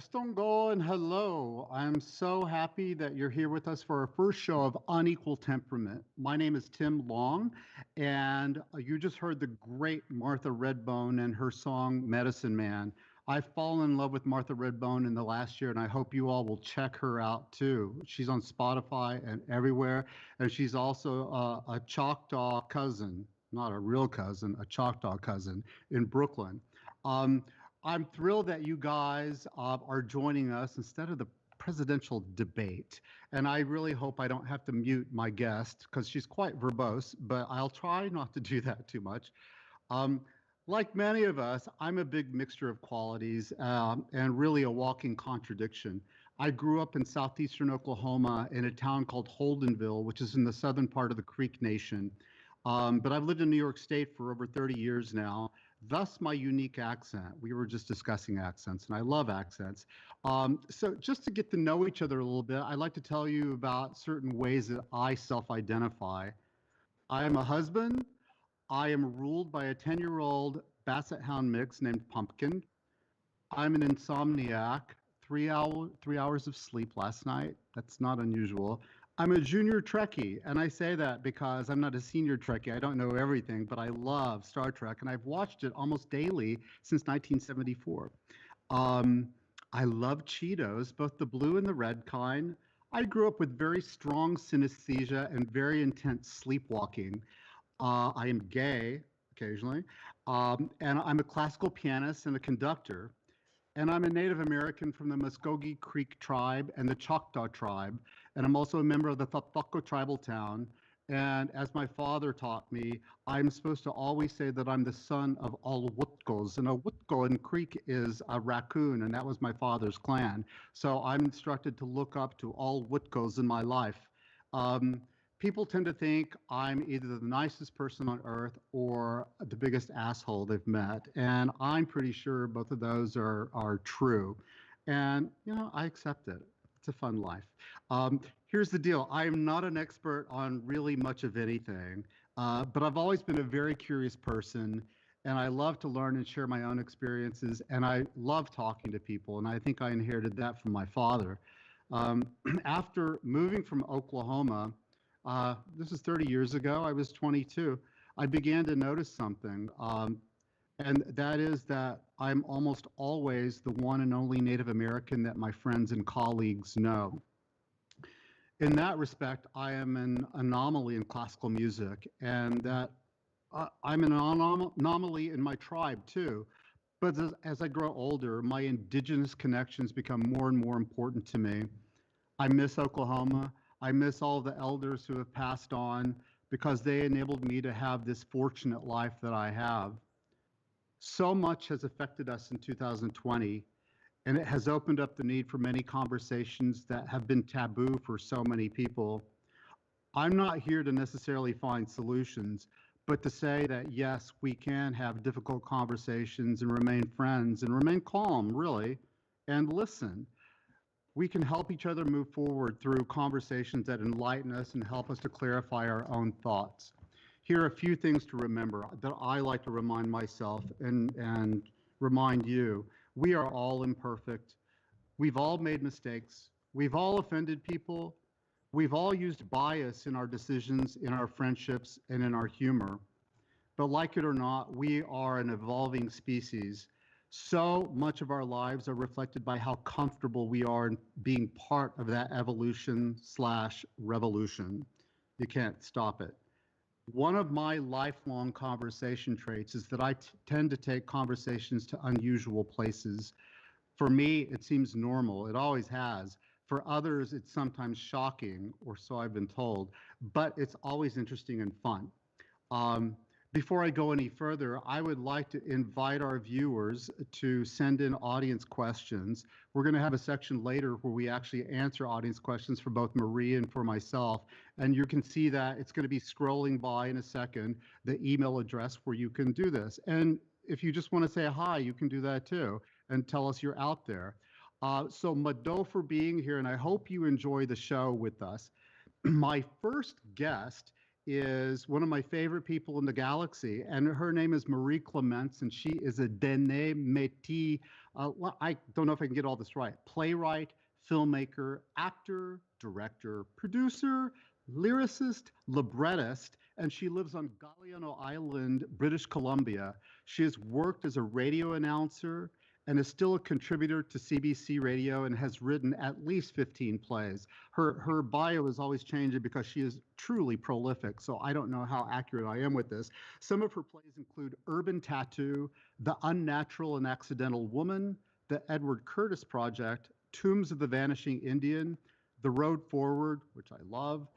Estongo and hello. I'm so happy that you're here with us for our first show of Unequal Temperament. My name is Tim Long, and you just heard the great Martha Redbone and her song Medicine Man. I've fallen in love with Martha Redbone in the last year, and I hope you all will check her out too. She's on Spotify and everywhere, and she's also a Choctaw cousin, not a real cousin, a Choctaw cousin in Brooklyn. Um, I'm thrilled that you guys are joining us instead of the presidential debate. And I really hope I don't have to mute my guest because she's quite verbose, but I'll try not to do that too much. Um, like many of us, I'm a big mixture of qualities and really a walking contradiction. I grew up in southeastern Oklahoma in a town called Holdenville, which is in the southern part of the Creek Nation. But I've lived in New York State for over 30 years now, thus my unique accent. We were just discussing accents, and I love accents. So, just to get to know each other a little bit, I'd like to tell you about certain ways that I self identify. I am a husband. I am ruled by a 10-year-old Basset Hound mix named Pumpkin. I'm an insomniac. 3 hours of sleep last night. That's not unusual. I'm a junior Trekkie, and I say that because I'm not a senior Trekkie. I don't know everything, but I love Star Trek, and I've watched it almost daily since 1974. Um, I love Cheetos, both the blue and the red kind. I grew up with very strong synesthesia and very intense sleepwalking. I am gay occasionally, and I'm a classical pianist and a conductor. And I'm a Native American from the Muskogee Creek tribe and the Choctaw tribe. And I'm also a member of the Thapako tribal town. And as my father taught me, I'm supposed to always say that I'm the son of all Wutkos. And a Wutko in Creek is a raccoon, and that was my father's clan. So I'm instructed to look up to all Wutkos in my life. People tend to think I'm either the nicest person on earth or the biggest asshole they've met. And I'm pretty sure both of those are true. And, I accept it. It's a fun life. Here's the deal. I am not an expert on really much of anything, but I've always been a very curious person. And I love to learn and share my own experiences. And I love talking to people. And I think I inherited that from my father. After moving from Oklahoma, this is 30 years ago. I was 22. I began to notice something, and that is that I'm almost always the one and only Native American that my friends and colleagues know. In that respect, I am an anomaly in classical music, and that I'm an anomaly in my tribe too. But as I grow older, my indigenous connections become more and more important to me. I miss Oklahoma. I miss all the elders who have passed on because they enabled me to have this fortunate life that I have. So much has affected us in 2020, and it has opened up the need for many conversations that have been taboo for so many people. I'm not here to necessarily find solutions, but to say that yes, we can have difficult conversations and remain friends and remain calm, really, and listen. We can help each other move forward through conversations that enlighten us and help us to clarify our own thoughts. Here are a few things to remember that I like to remind myself and remind you. We are all imperfect. We've all made mistakes. We've all offended people. We've all used bias in our decisions, in our friendships, and in our humor. But like it or not, we are an evolving species. So much of our lives are reflected by how comfortable we are in being part of that evolution slash revolution. You can't stop it. One of my lifelong conversation traits is that I tend to take conversations to unusual places. For me, it seems normal. It always has. For others, it's sometimes shocking, or so I've been told, but it's always interesting and fun. Um, Before I go any further, I would like to invite our viewers to send in audience questions. We're going to have a section later where we actually answer audience questions for both Marie and for myself. And you can see that it's going to be scrolling by in a second, the email address where you can do this. And if you just want to say hi, you can do that too and tell us you're out there. So Mado for being here, and I hope you enjoy the show with us. My first guest is one of my favorite people in the galaxy, and her name is Marie Clements, and she is a Dene Métis. Well, I don't know if I can get all this right. Playwright, filmmaker, actor, director, producer, lyricist, librettist, and she lives on Galiano Island, British Columbia. She has worked as a radio announcer and is still a contributor to CBC Radio and has written at least 15 plays. Her bio is always changing because she is truly prolific, so I don't know how accurate I am with this. Some of her plays include Urban Tattoo, The Unnatural and Accidental Woman, The Edward Curtis Project, Tombs of the Vanishing Indian, The Road Forward, which I love,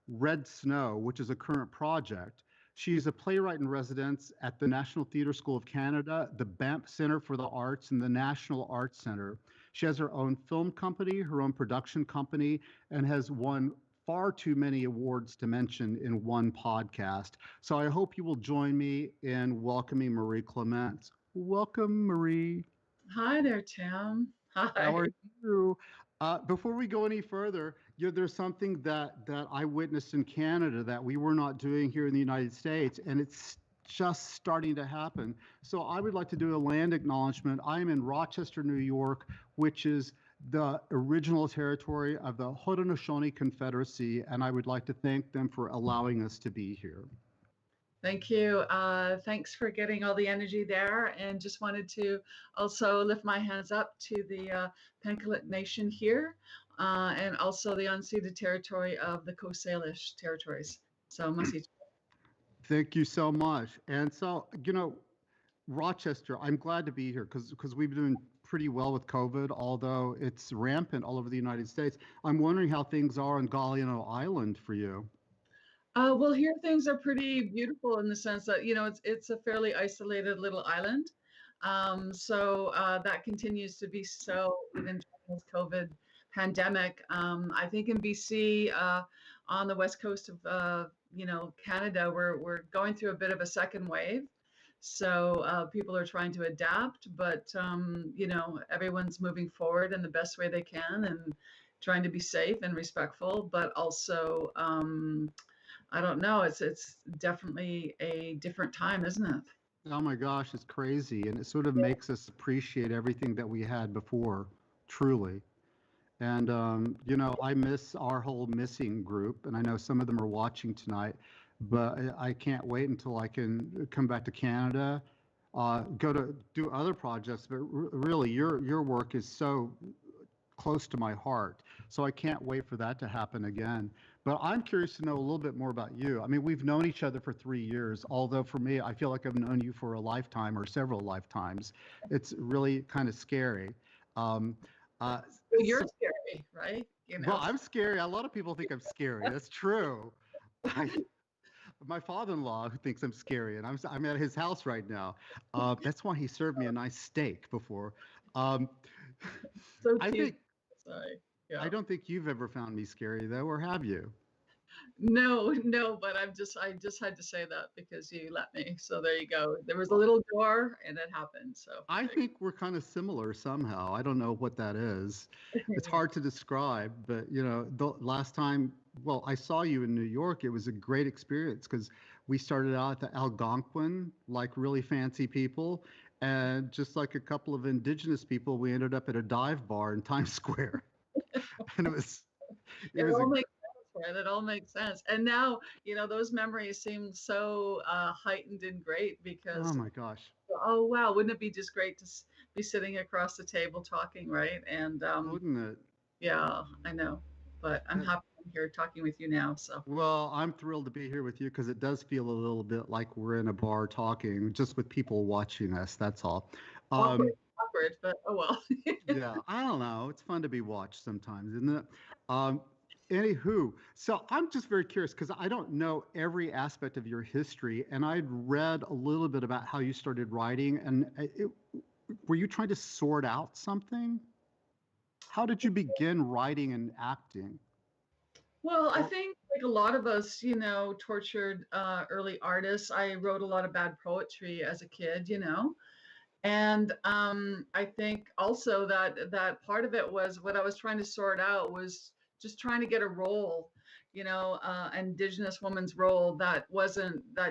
Red Snow, which is a current project. She's a playwright in residence at the National Theatre School of Canada, the Banff Centre for the Arts, and the National Arts Centre. She has her own film company, her own production company, and has won far too many awards to mention in one podcast. So I hope you will join me in welcoming Marie Clements. Welcome, Marie. Hi there, Tim. How Hi. are you? Before we go any further, there's something that I witnessed in Canada that we were not doing here in the United States, and it's just starting to happen. So I would like to do a land acknowledgement. I am in Rochester, New York, which is the original territory of the Haudenosaunee Confederacy, and I would like to thank them for allowing us to be here. Thank you. Thanks for getting all the energy there. And just wanted to also lift my hands up to the Penkalet Nation here and also the unceded territory of the Coast Salish territories. So, Masi. Thank you so much. And so, Rochester, I'm glad to be here because we've been doing pretty well with COVID, although it's rampant all over the United States. I'm wondering how things are on Galiano Island for you. Well, here things are pretty beautiful in the sense that, it's a fairly isolated little island. So that continues to be so even during this COVID pandemic. I think in BC, on the west coast of, Canada, we're going through a bit of a second wave. So people are trying to adapt, but, everyone's moving forward in the best way they can and trying to be safe and respectful, but also, I don't know. It's definitely a different time, isn't it? Oh my gosh, it's crazy. And it sort of Yeah. makes us appreciate everything that we had before, truly. And, I miss our whole missing group, and I know some of them are watching tonight, but I can't wait until I can come back to Canada, go to do other projects. But really, your work is so close to my heart. So I can't wait for that to happen again. But I'm curious to know a little bit more about you. I mean, we've known each other for 3 years, although for me, I feel like I've known you for a lifetime or several lifetimes. It's really kind of scary. Um, uh, Well, you're so, scary, right? well, I'm scary. A lot of people think I'm scary. That's true. I, my father-in-law who thinks I'm scary, and I'm at his house right now. That's why he served me a nice steak before. Um, So I cute. think Sorry. I Yeah. don't think you've ever found me scary though, or have you? No, no, but I just had to say that because you let me. So there you go. There was a little door and it happened. So I there you think we're kind of similar somehow. I don't know what that is. It's go. hard to describe, but the last time, well, I saw you in New York, it was a great experience because we started out at the Algonquin, like really fancy people, and just like a couple of indigenous people, we ended up at a dive bar in Times Square, and it It was a all makes sense, right? It all makes sense. And now, those memories seem so heightened and great oh because, my gosh, oh, wow, wouldn't it be just great to be sitting across the table talking, right? And wouldn't it? yeah, I know. But I'm That, happy I'm here talking with you now. So Well, I'm thrilled to be here with you because it does feel a little bit like we're in a bar talking, just with people watching us. That's all. awkward, Um, awkward, but oh well. yeah, I don't know. It's fun to be watched sometimes, isn't it? Um, Anywho, so I'm just very curious because I don't know every aspect of your history, and I'd read a little bit about how you started writing, and were you trying to sort out something? How did you begin writing and acting? Well, I Or think like a lot of us, tortured early artists. I wrote a lot of bad poetry as a kid, and I think also that part of it was what I was trying to sort out was just trying to get a role. indigenous woman's role that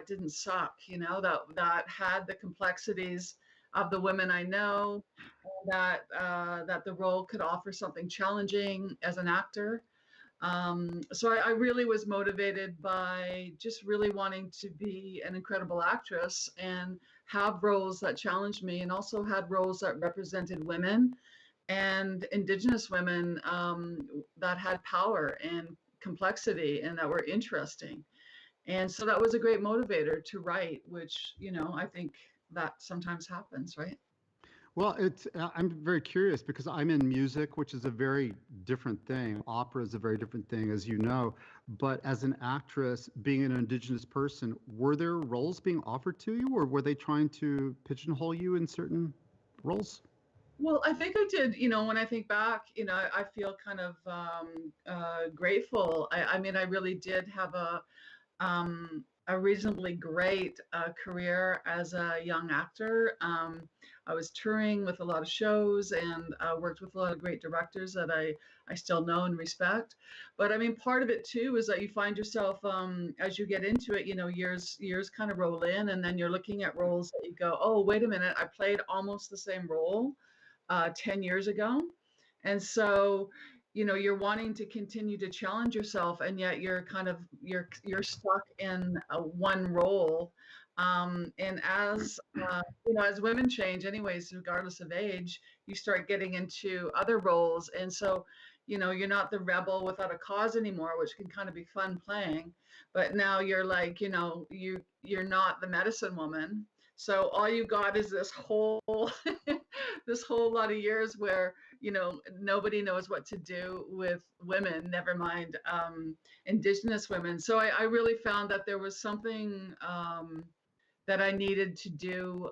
didn't suck, that had the complexities of the women I know, and that the role could offer something challenging as an actor. So I really was motivated by just really wanting to be an incredible actress and have roles that challenged me, and also had roles that represented women and indigenous women, that had power and complexity and that were interesting. And so that was a great motivator to write, which, I think that sometimes happens, right? Well, I'm very curious because I'm in music, which is a very different thing. Opera is a very different thing, as you know. But as an actress, being an Indigenous person, were there roles being offered to you, or were they trying to pigeonhole you in certain roles? Well, I think I did. When I think back, I feel kind of grateful. I mean, I really did have a reasonably great career as a young actor. I was touring with a lot of shows and worked with a lot of great directors that I still know and respect. But I mean, part of it too is that you find yourself, as you get into it, years kind of roll in, and then you're looking at roles that you go, oh, wait a minute, I played almost the same role 10 years ago. And so, you're wanting to continue to challenge yourself, and yet you're stuck in one role. And as women change, anyways, regardless of age, you start getting into other roles. And so, you're not the rebel without a cause anymore, which can kind of be fun playing. But now you're like, you're not the medicine woman. So all you got is this whole this whole lot of years where nobody knows what to do with women, never mind indigenous women. So I really found that there was something that I needed to do,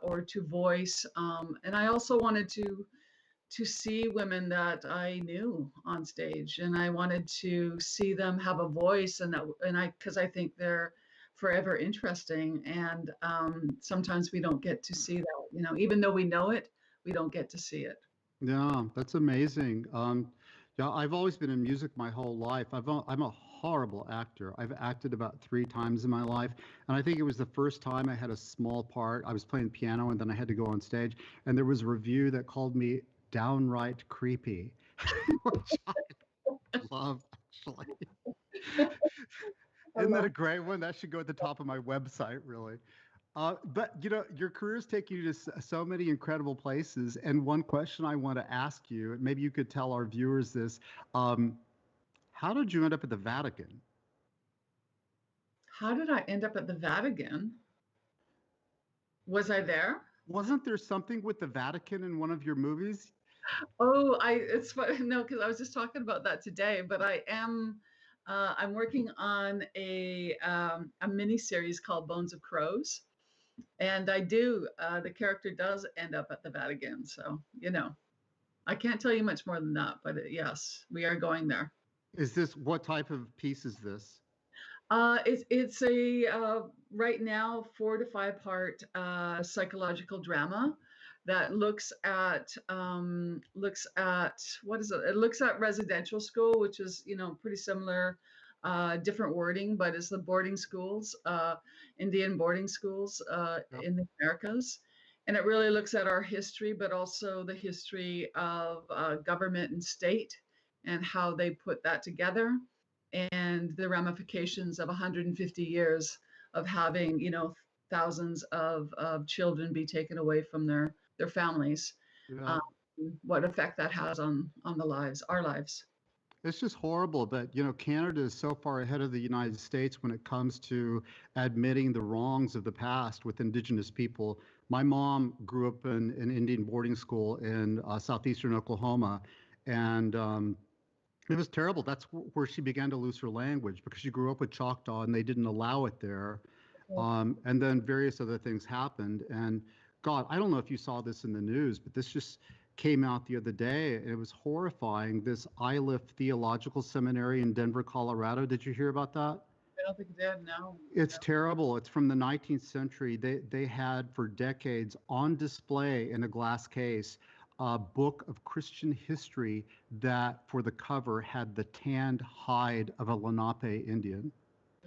or to voice, and I also wanted to see women that I knew on stage, and I wanted to see them have a voice, because I think they're forever interesting, and sometimes we don't get to see that, even though we know it, we don't get to see it. Yeah, that's amazing. Yeah, I've always been in music my whole life. I'm a horrible actor. I've acted about 3 times in my life, and I think it was the first time I had a small part. I was playing piano, and then I had to go on stage, and there was a review that called me downright creepy, which I love, actually. I Isn't that love a great one? That should go at the top of my website, really. But your careers take you to so many incredible places. And one question I want to ask you, maybe you could tell our viewers this: um, how did you end up at the Vatican? How did I end up at the Vatican? Was I there? Wasn't there something with the Vatican in one of your movies? Oh, it's funny. No, because I was just talking about that today, but I'm working on a mini series called Bones of Crows. And the character does end up at the Vatican. So, I can't tell you much more than that, but yes, we are going there. Is this what type of piece is this? It's a right now 4 to 5 part psychological drama that looks at what is it? It looks at residential school, which is pretty similar, different wording, but it's the boarding schools, Indian boarding schools Yep. in the Americas. And it really looks at our history, but also the history of government and state and how they put that together, and the ramifications of 150 years of having, thousands of children be taken away from their families. Yeah. Um, what effect that has on our lives. It's just horrible that, Canada is so far ahead of the United States when it comes to admitting the wrongs of the past with Indigenous people. My mom grew up in an Indian boarding school in southeastern Oklahoma, and it was terrible. That's where she began to lose her language because she grew up with Choctaw and they didn't allow it there. And then various other things happened. And God, I don't know if you saw this in the news, but this just came out the other day. And it was horrifying. This ILIF Theological Seminary in Denver, Colorado. Did you hear about that? I don't think it did. No. It's terrible. It's from the 19th century. They had for decades on display in a glass case book of Christian history that for the cover had the tanned hide of a Lenape Indian.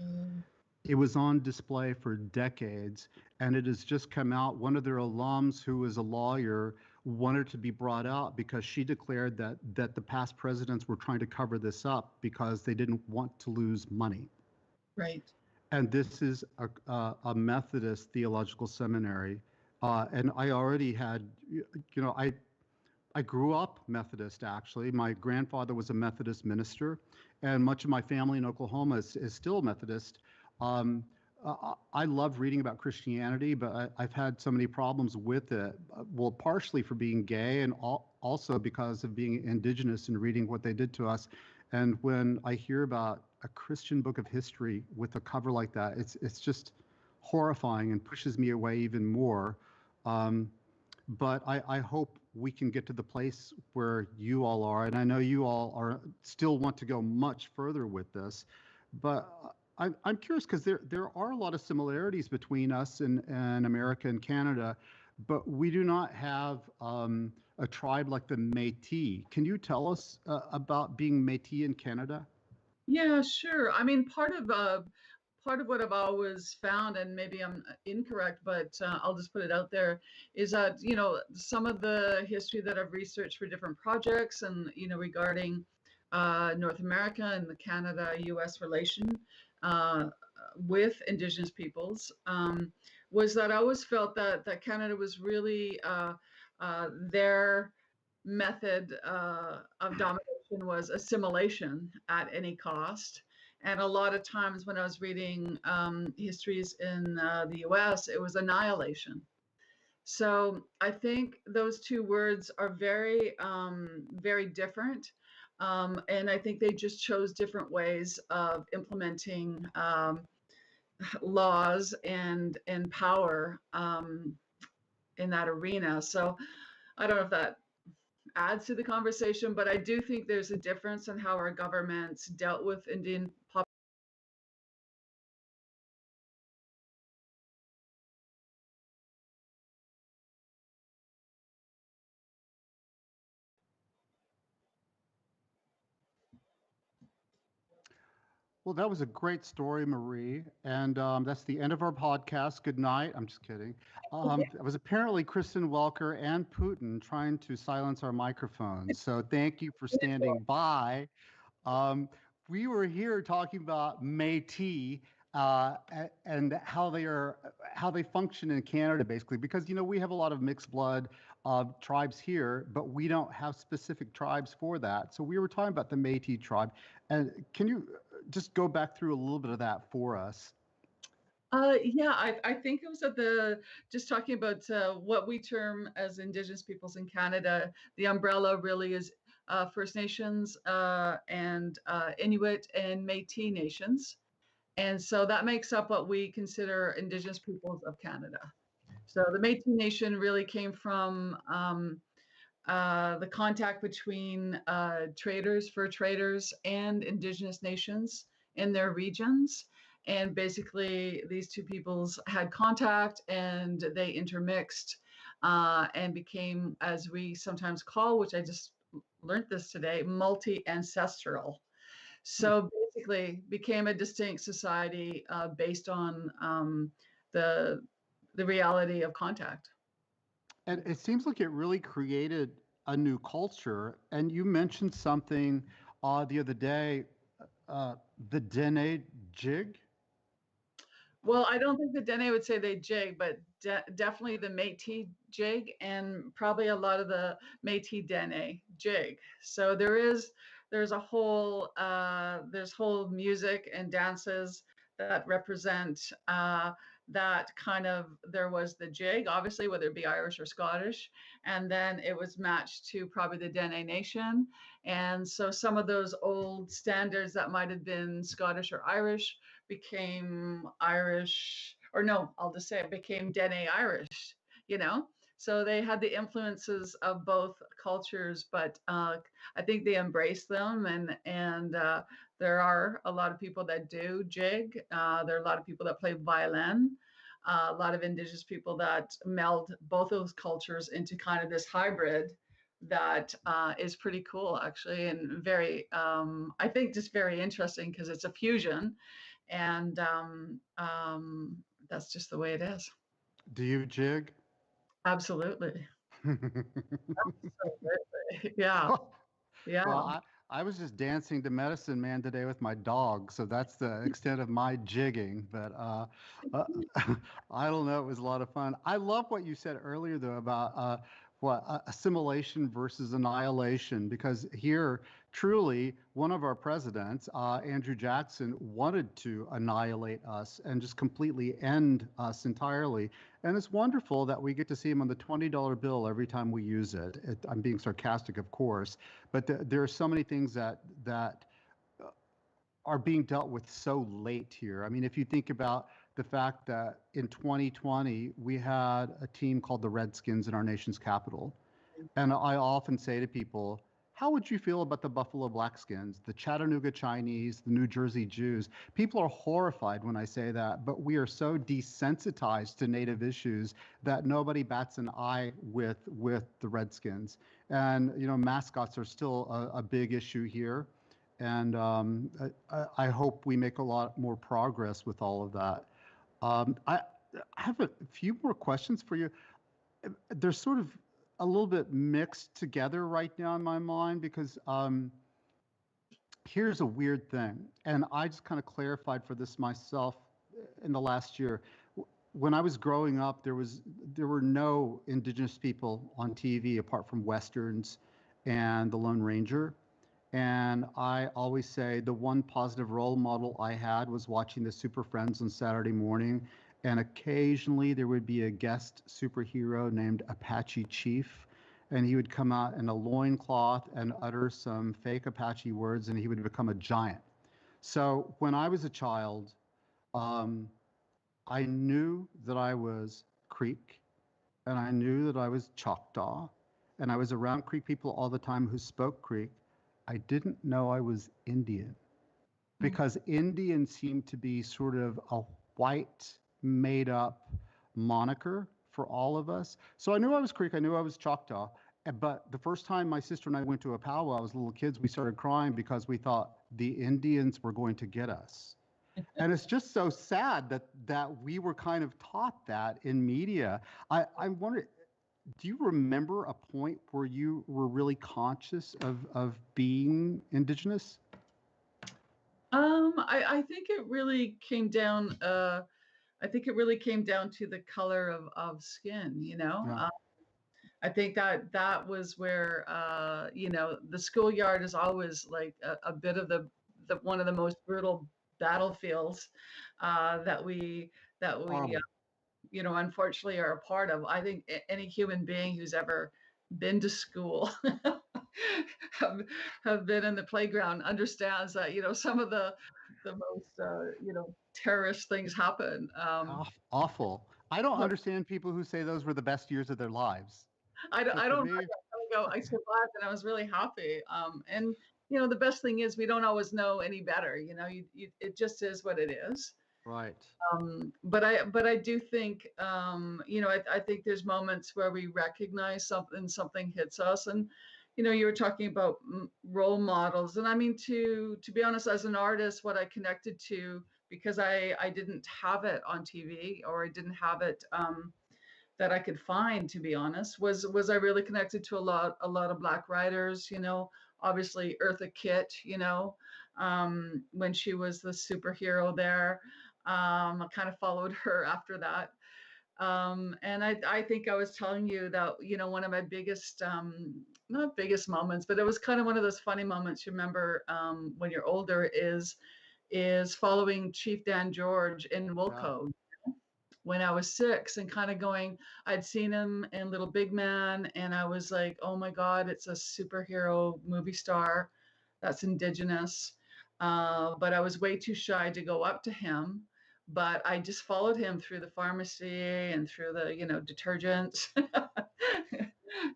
Mm. It was on display for decades, and it has just come out. One of their alums, who is a lawyer, wanted to be brought out because she declared that the past presidents were trying to cover this up because they didn't want to lose money. Right. And this is a Methodist theological seminary. And I already had, I grew up Methodist, actually. My grandfather was a Methodist minister, and much of my family in Oklahoma is still Methodist. Um, I love reading about Christianity, but I've had so many problems with it. Well, partially for being gay, and also because of being indigenous and reading what they did to us. And when I hear about a Christian book of history with a cover like that, it's just horrifying and pushes me away even more. Um, but I hope we can get to the place where you all are, and I know you all are still want to go much further with this, but I'm curious because there are a lot of similarities between us and America and Canada, but we do not have a tribe like the Métis. Can you tell us about being Métis in Canada? Yeah, sure. I mean, part of what I've always found, and maybe I'm incorrect, but I'll just put it out there, is that some of the history that I've researched for different projects, and regarding North America and the Canada-U.S. relation uh, with Indigenous peoples, was that I always felt that Canada was really their method of domination was assimilation at any cost. And a lot of times when I was reading histories in the US, it was annihilation. So I think those two words are very different. And I think they just chose different ways of implementing laws and power in that arena. So I don't know if that adds to the conversation, but I do think there's a difference in how our governments dealt with Indian populations. Well, that was a great story, Marie. And that's the end of our podcast. Good night. I'm just kidding. It was apparently Kristen Welker and Putin trying to silence our microphones. So thank you for standing by. Um, we were here talking about Métis and how they function in Canada, basically, because we have a lot of mixed blood tribes here, but we don't have specific tribes for that. So we were talking about the Métis tribe, and can you just go back through a little bit of that for us? Yeah, I think it was at just talking about what we term as Indigenous peoples in Canada. The umbrella really is First Nations and Inuit and Métis nations. And so that makes up what we consider Indigenous peoples of Canada. So the Métis Nation really came from the contact between fur traders, and Indigenous nations in their regions. And basically, these two peoples had contact and they intermixed and became, as we sometimes call, which I just learned this today, multi ancestral. So basically, became a distinct society based on the reality of contact. And it seems like it really created a new culture. And you mentioned something the other day, uh, the Dene jig. Well, I don't think the Dene would say they jig, but definitely the Métis jig, and probably a lot of the Métis Dene jig. So there's a whole there's whole music and dances that represent that kind of. There was the jig, obviously, whether it be Irish or Scottish, and then it was matched to probably the Dene Nation. And so some of those old standards that might have been Scottish or Irish became Irish, or no, I'll just say it became Dene Irish, you know? So they had the influences of both cultures, but I think they embraced them, and there are a lot of people that do jig. There are a lot of people that play violin. A lot of Indigenous people that meld both those cultures into kind of this hybrid that is pretty cool, actually, and very, I think, just very interesting because it's a fusion, and that's just the way it is. Do you jig? Absolutely. Absolutely. Yeah. Yeah. Well, I was just dancing to Medicine Man today with my dog, so that's the extent of my jigging. But uh, I don't know, it was a lot of fun. I love what you said earlier, though, about assimilation versus annihilation, because here, truly, one of our presidents, Andrew Jackson, wanted to annihilate us and just completely end us entirely. And it's wonderful that we get to see him on the $20 bill every time we use it. I'm being sarcastic, of course, but there are so many things that are being dealt with so late here. I mean, if you think about the fact that in 2020 we had a team called the Redskins in our nation's capital, and I often say to people, how would you feel about the Buffalo Blackskins, the Chattanooga Chinese, the New Jersey Jews? People are horrified when I say that, but we are so desensitized to Native issues that nobody bats an eye with the Redskins. And mascots are still a big issue here, and I hope we make a lot more progress with all of that. I have a few more questions for you. They're sort of a little bit mixed together right now in my mind because here's a weird thing, and I just kind of clarified for this myself in the last year. When I was growing up, there were no indigenous people on TV apart from westerns and the Lone Ranger. And I always say the one positive role model I had was watching the Super Friends on Saturday morning. And occasionally there would be a guest superhero named Apache Chief. And he would come out in a loincloth and utter some fake Apache words, and he would become a giant. So when I was a child, um, I knew that I was Creek, and I knew that I was Choctaw, and I was around Creek people all the time who spoke Creek. I didn't know I was Indian because Indian seemed to be sort of a white, made up moniker for all of us. So I knew I was Creek, I knew I was Choctaw. But the first time my sister and I went to a powwow as little kids, we started crying because we thought the Indians were going to get us. And it's just so sad that we were kind of taught that in media. I wonder, do you remember a point where you were really conscious of being indigenous? I think it really came down. I think it really came down to the color of skin. Yeah. I think that was where the schoolyard is always like a bit of the one of the most brutal battlefields that we Horrible. unfortunately are a part of. I think any human being who's ever been to school have, have been in the playground understands that some of the most terrorist things happen. Awful. I don't understand people who say those were the best years of their lives. I But to don't me, go. I survived and I was really happy. And the best thing is we don't always know any better. It just is what it is. right. But I do think I think there's moments where we recognize something hits us, and you were talking about role models, and I mean to be honest, as an artist, what I connected to, because I didn't have it on TV, or I didn't have it that I could find, to be honest, was I really connected to a lot of Black writers, obviously Eartha Kitt, when she was the superhero there. I kind of followed her after that. And I think I was telling you that, one of my biggest, not biggest moments, but it was kind of one of those funny moments you remember when you're older is following Chief Dan George in Yeah. Wilco when I was 6, and kind of going, I'd seen him in Little Big Man, and I was like, oh my God, it's a superhero movie star that's indigenous. But I was way too shy to go up to him. But I just followed him through the pharmacy and through the, detergents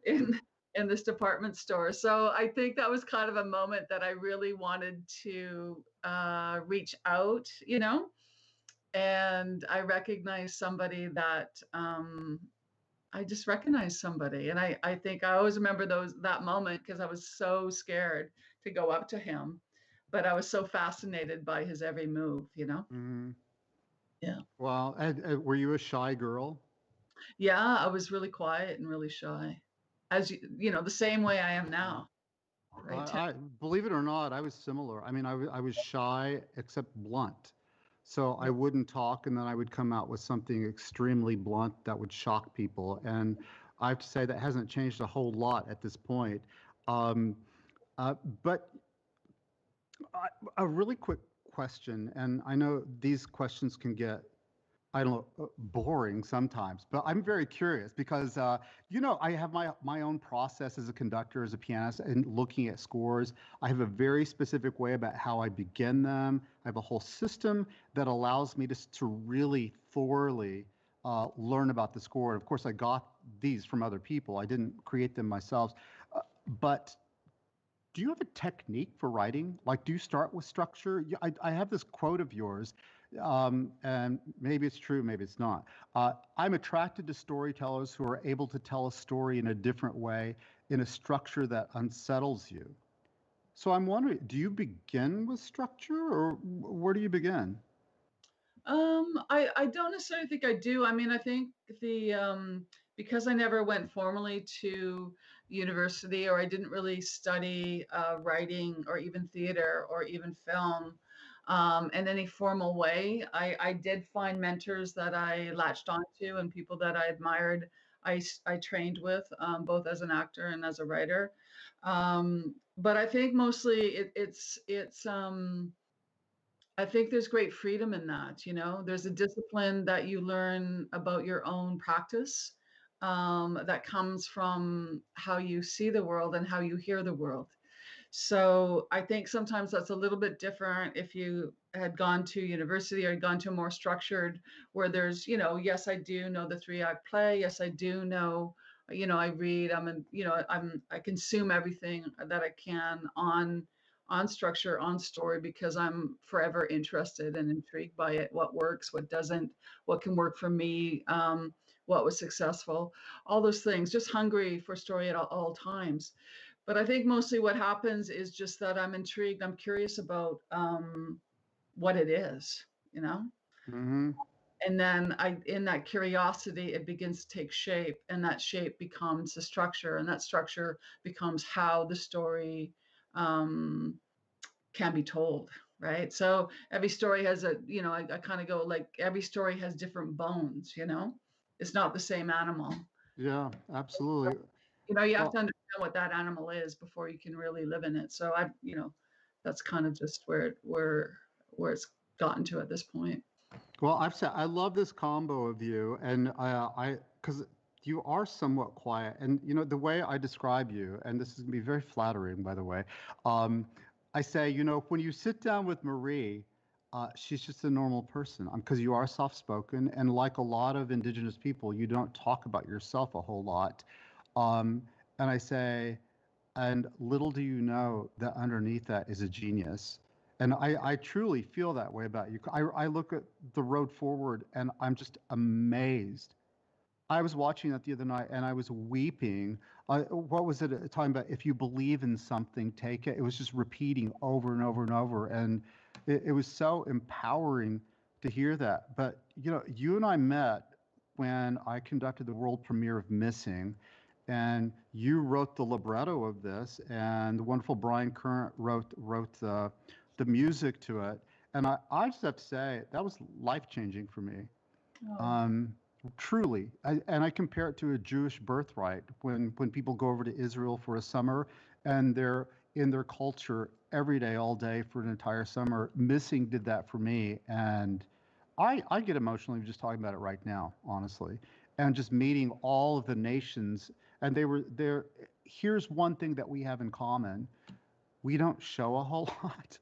in in this department store. So I think that was kind of a moment that I really wanted to reach out, and I recognized somebody that I just recognized somebody. And I think I always remember that moment because I was so scared to go up to him, but I was so fascinated by his every move, you know? Hmm. Yeah. Well, and were you a shy girl? Yeah, I was really quiet and really shy. As you know, the same way I am Yeah. now, right? I believe it or not, I was similar. I mean, I was shy except blunt. So I Yeah. wouldn't talk, and then I would come out with something extremely blunt that would shock people. And I have to say that hasn't changed a whole lot at this point. Um, but a really quick question, and I know these questions can get, I don't know, boring sometimes, but I'm very curious because, I have my own process as a conductor, as a pianist, and looking at scores. I have a very specific way about how I begin them. I have a whole system that allows me to really thoroughly learn about the score. And of course, I got these from other people. I didn't create them myself. But do you have a technique for writing? Like, do you start with structure? I have this quote of yours, and maybe it's true, maybe it's not. I'm attracted to storytellers who are able to tell a story in a different way, in a structure that unsettles you. So I'm wondering, do you begin with structure, or where do you begin? I don't necessarily think I do. I mean, I think because I never went formally to university or I didn't really study writing or even theater or even film in any formal way, I did find mentors that I latched onto and people that I admired. I trained with both as an actor and as a writer. But I think mostly it's I think there's great freedom in that, you know. There's a discipline that you learn about your own practice that comes from how you see the world and how you hear the world. So I think sometimes that's a little bit different if you had gone to university or gone to a more structured where there's, yes, I do know the 3 act play. Yes, I do know, I read, I consume everything that I can on structure, on story, because I'm forever interested and intrigued by it. What works, what doesn't, what can work for me, what was successful, all those things, just hungry for story at all times. But I think mostly what happens is just that I'm intrigued, I'm curious about what it is, you know? Hmm. And then in that curiosity, it begins to take shape, and that shape becomes the structure, and that structure becomes how the story um, can be told, right? So every story has I kind of go like every story has different bones, you know? It's not the same animal. Yeah, absolutely. You have to Well, understand what that animal is before you can really live in it. So that's kind of just where it's gotten to at this point. Well, I've said I love this combo of you, and because you are somewhat quiet, and the way I describe you, and this is gonna be very flattering, by the way. Um, I say, when you sit down with Marie, she's just a normal person, because you are soft-spoken, and like a lot of Indigenous people, you don't talk about yourself a whole lot. Um, and I say, and little do you know that underneath that is a genius. And I truly feel that way about you. I look at the road forward and I'm just amazed. I was watching that the other night and I was weeping. What was it talking about? If you believe in something, take it. It was just repeating over and over and over. And it was so empowering to hear that. But, you and I met when I conducted the world premiere of Missing, and you wrote the libretto of this, and the wonderful Brian Current wrote the music to it. And I just have to say, that was life changing for me. Oh, Um, Truly, and I compare it to a Jewish birthright when people go over to Israel for a summer and they're in their culture every day, all day for an entire summer. Missing did that for me, and I get emotionally just talking about it right now, honestly, and just meeting all of the nations, and they were there. Here's one thing that we have in common: we don't show a whole lot.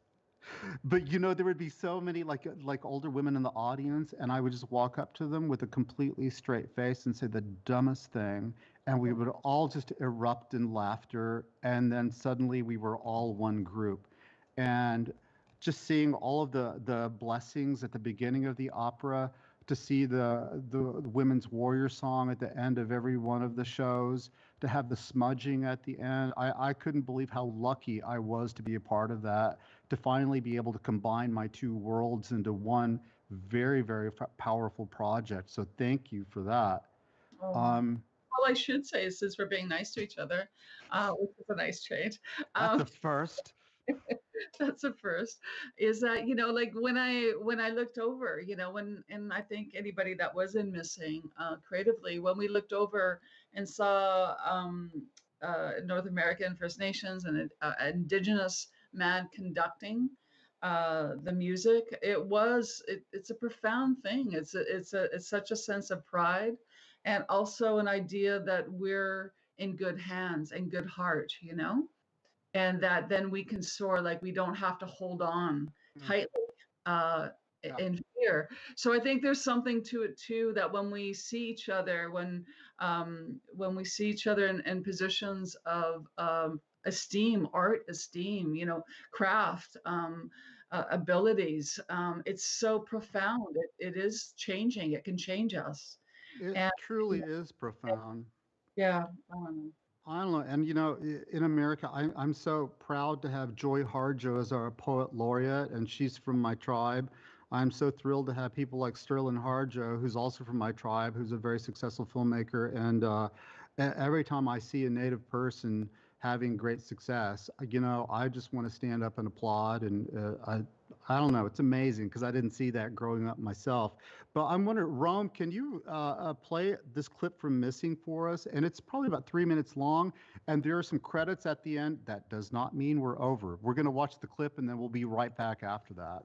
But there would be so many like older women in the audience, and I would just walk up to them with a completely straight face and say the dumbest thing, and we would all just erupt in laughter, and then suddenly we were all one group. And just seeing all of the blessings at the beginning of the opera to see the women's warrior song at the end of every one of the shows, to have the smudging at the end. I couldn't believe how lucky I was to be a part of that, to finally be able to combine my two worlds into one very, very powerful project. So thank you for that. Oh, Um, all I should say is since we're being nice to each other, which is a nice trait. that's Um, a first. that's a first. Is that, like when I looked over, and I think anybody that was in missing creatively, when we looked over and saw North American First Nations and indigenous man conducting the music, it's a profound thing. It's such a sense of pride, and also an idea that we're in good hands and good heart, and that then we can soar, like we don't have to hold on Mm, tightly uh, yeah. in fear. So I think there's something to it too, that when we see each other, when we see each other in positions of esteem, art esteem, craft, abilities, it's so profound. It is changing. It can change us. It And truly is profound. yeah, um, I don't know. And in America, I'm so proud to have Joy Harjo as our poet laureate, and she's from my tribe. I'm so thrilled to have people like Sterling Harjo, who's also from my tribe, who's a very successful filmmaker. And every time I see a Native person having great success, I just want to stand up and applaud. And I don't know, it's amazing because I didn't see that growing up myself. But I'm wondering, Rome, can you play this clip from Missing for us? And it's probably about 3 minutes long, and there are some credits at the end. That does not mean we're over. We're going to watch the clip, and then we'll be right back after that.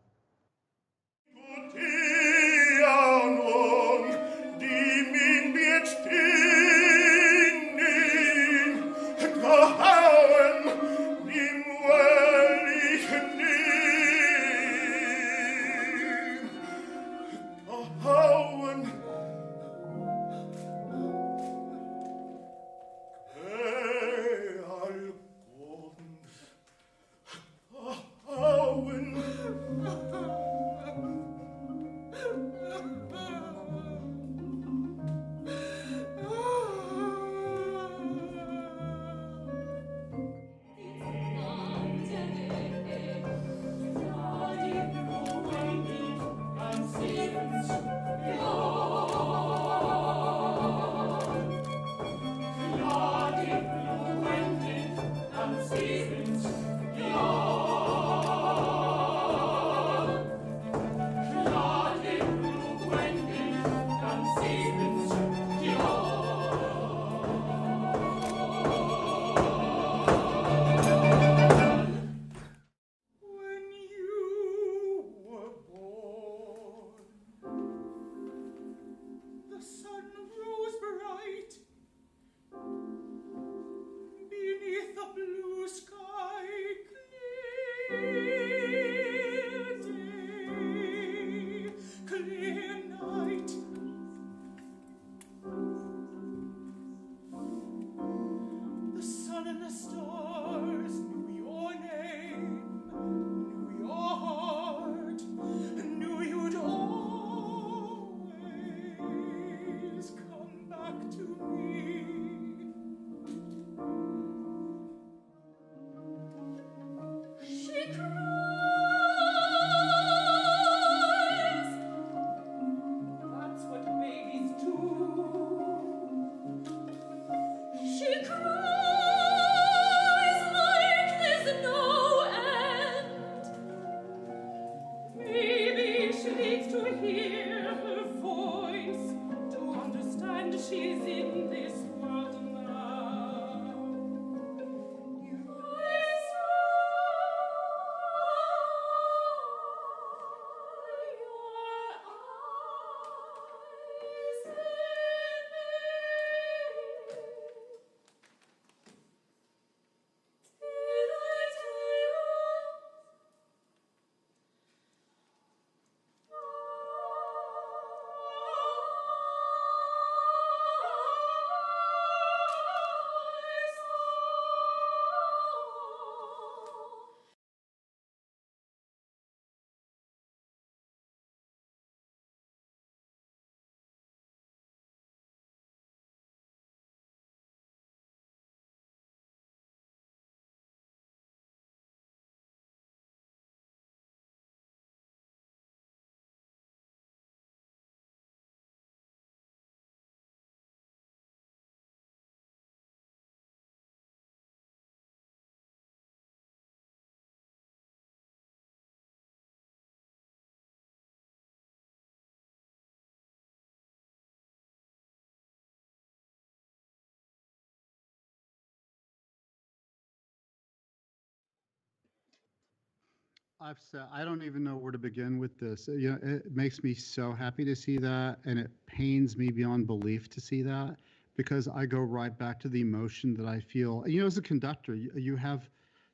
I've said I don't even know where to begin with this. It makes me so happy to see that, and it pains me beyond belief to see that because I go right back to the emotion that I feel. As a conductor, you have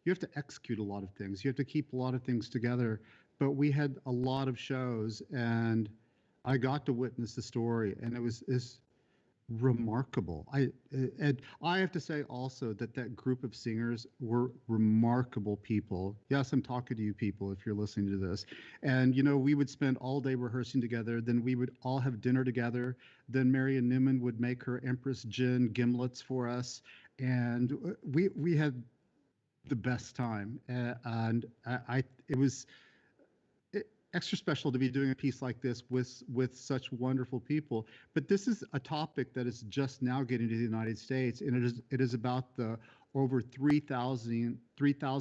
to execute a lot of things. You have to keep a lot of things together. But we had a lot of shows, and I got to witness the story, and it's remarkable. And I have to say also that that group of singers were remarkable people. Yes, I'm talking to you people if you're listening to this. And we would spend all day rehearsing together. Then we would all have dinner together. Then Marion Newman would make her Empress gin gimlets for us, and we had the best time. And it was extra special to be doing a piece like this with such wonderful people. But this is a topic that is just now getting to the United States, and it is about the over 3,000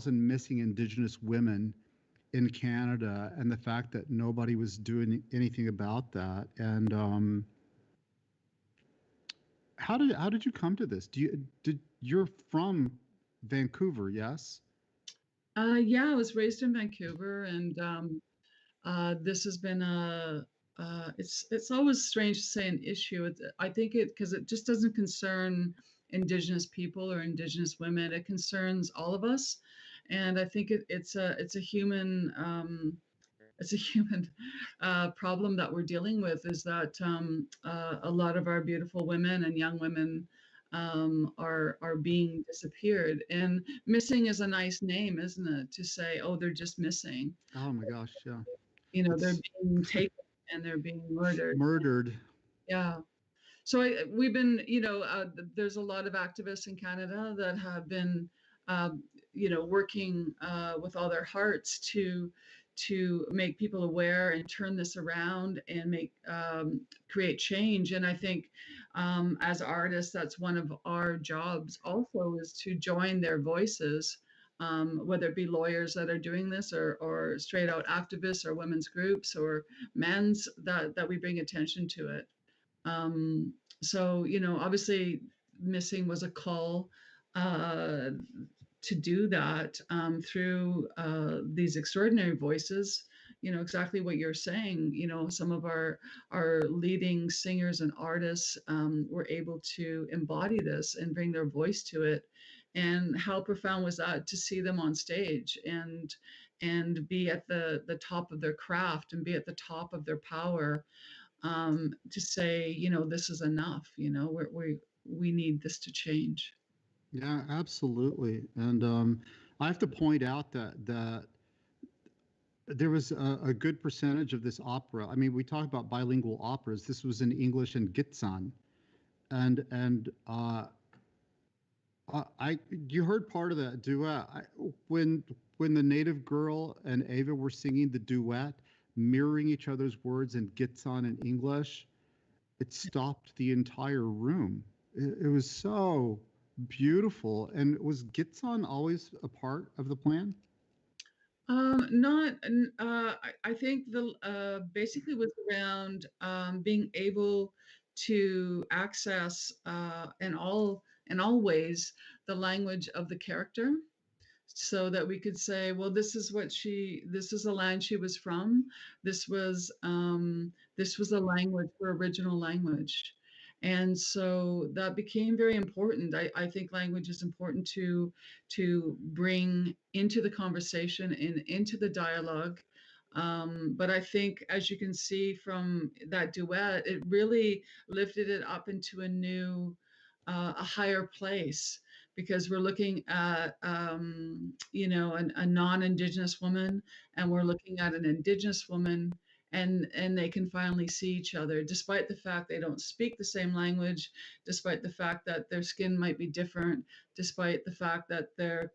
missing Indigenous women in Canada, and the fact that nobody was doing anything about that. And how did you come to this? You're from Vancouver, yes? Yeah, I was raised in Vancouver, and this has been it's always strange to say an issue. I think it because it just doesn't concern Indigenous people or Indigenous women. It concerns all of us, and I think it's a human it's a human problem that we're dealing with. Is that a lot of our beautiful women and young women are being disappeared, and missing is a nice name, isn't it? To say, oh, they're just missing. Oh my gosh, yeah. They're It's being taken and they're being murdered. murdered. Yeah. So we've been, there's a lot of activists in Canada that have been, working with all their hearts to make people aware and turn this around and create change. And I think as artists, that's one of our jobs also, is to join their voices. Whether it be lawyers that are doing this, or straight out activists, or women's groups, or men's, that we bring attention to it. So, obviously, missing was a call uh, to do that through these extraordinary voices. Exactly what you're saying. Some of our leading singers and artists were able to embody this and bring their voice to it. And how profound was that to see them on stage and be at the top of their craft and be at the top of their power, to say, this is enough. We need this to change. Yeah, absolutely. And I have to point out that there was a good percentage of this opera. I mean, we talk about bilingual operas. This was in English and Gitsan, and I you heard part of that duet. When the native girl and Ava were singing the duet, mirroring each other's words in Gitsan and English, it stopped the entire room. It was so beautiful. And was Gitsan always a part of the plan? Not, I think the basically was around being able to access in all ways the language of the character, so that we could say, well, this is a land she was from. This was a language, her original language. And so that became very important. I think language is important to bring into the conversation and into the dialogue. But I think, as you can see from that duet, it really lifted it up into a higher place, because we're looking at a non-indigenous woman, and we're looking at an indigenous woman, and they can finally see each other, despite the fact they don't speak the same language, despite the fact that their skin might be different, despite the fact that their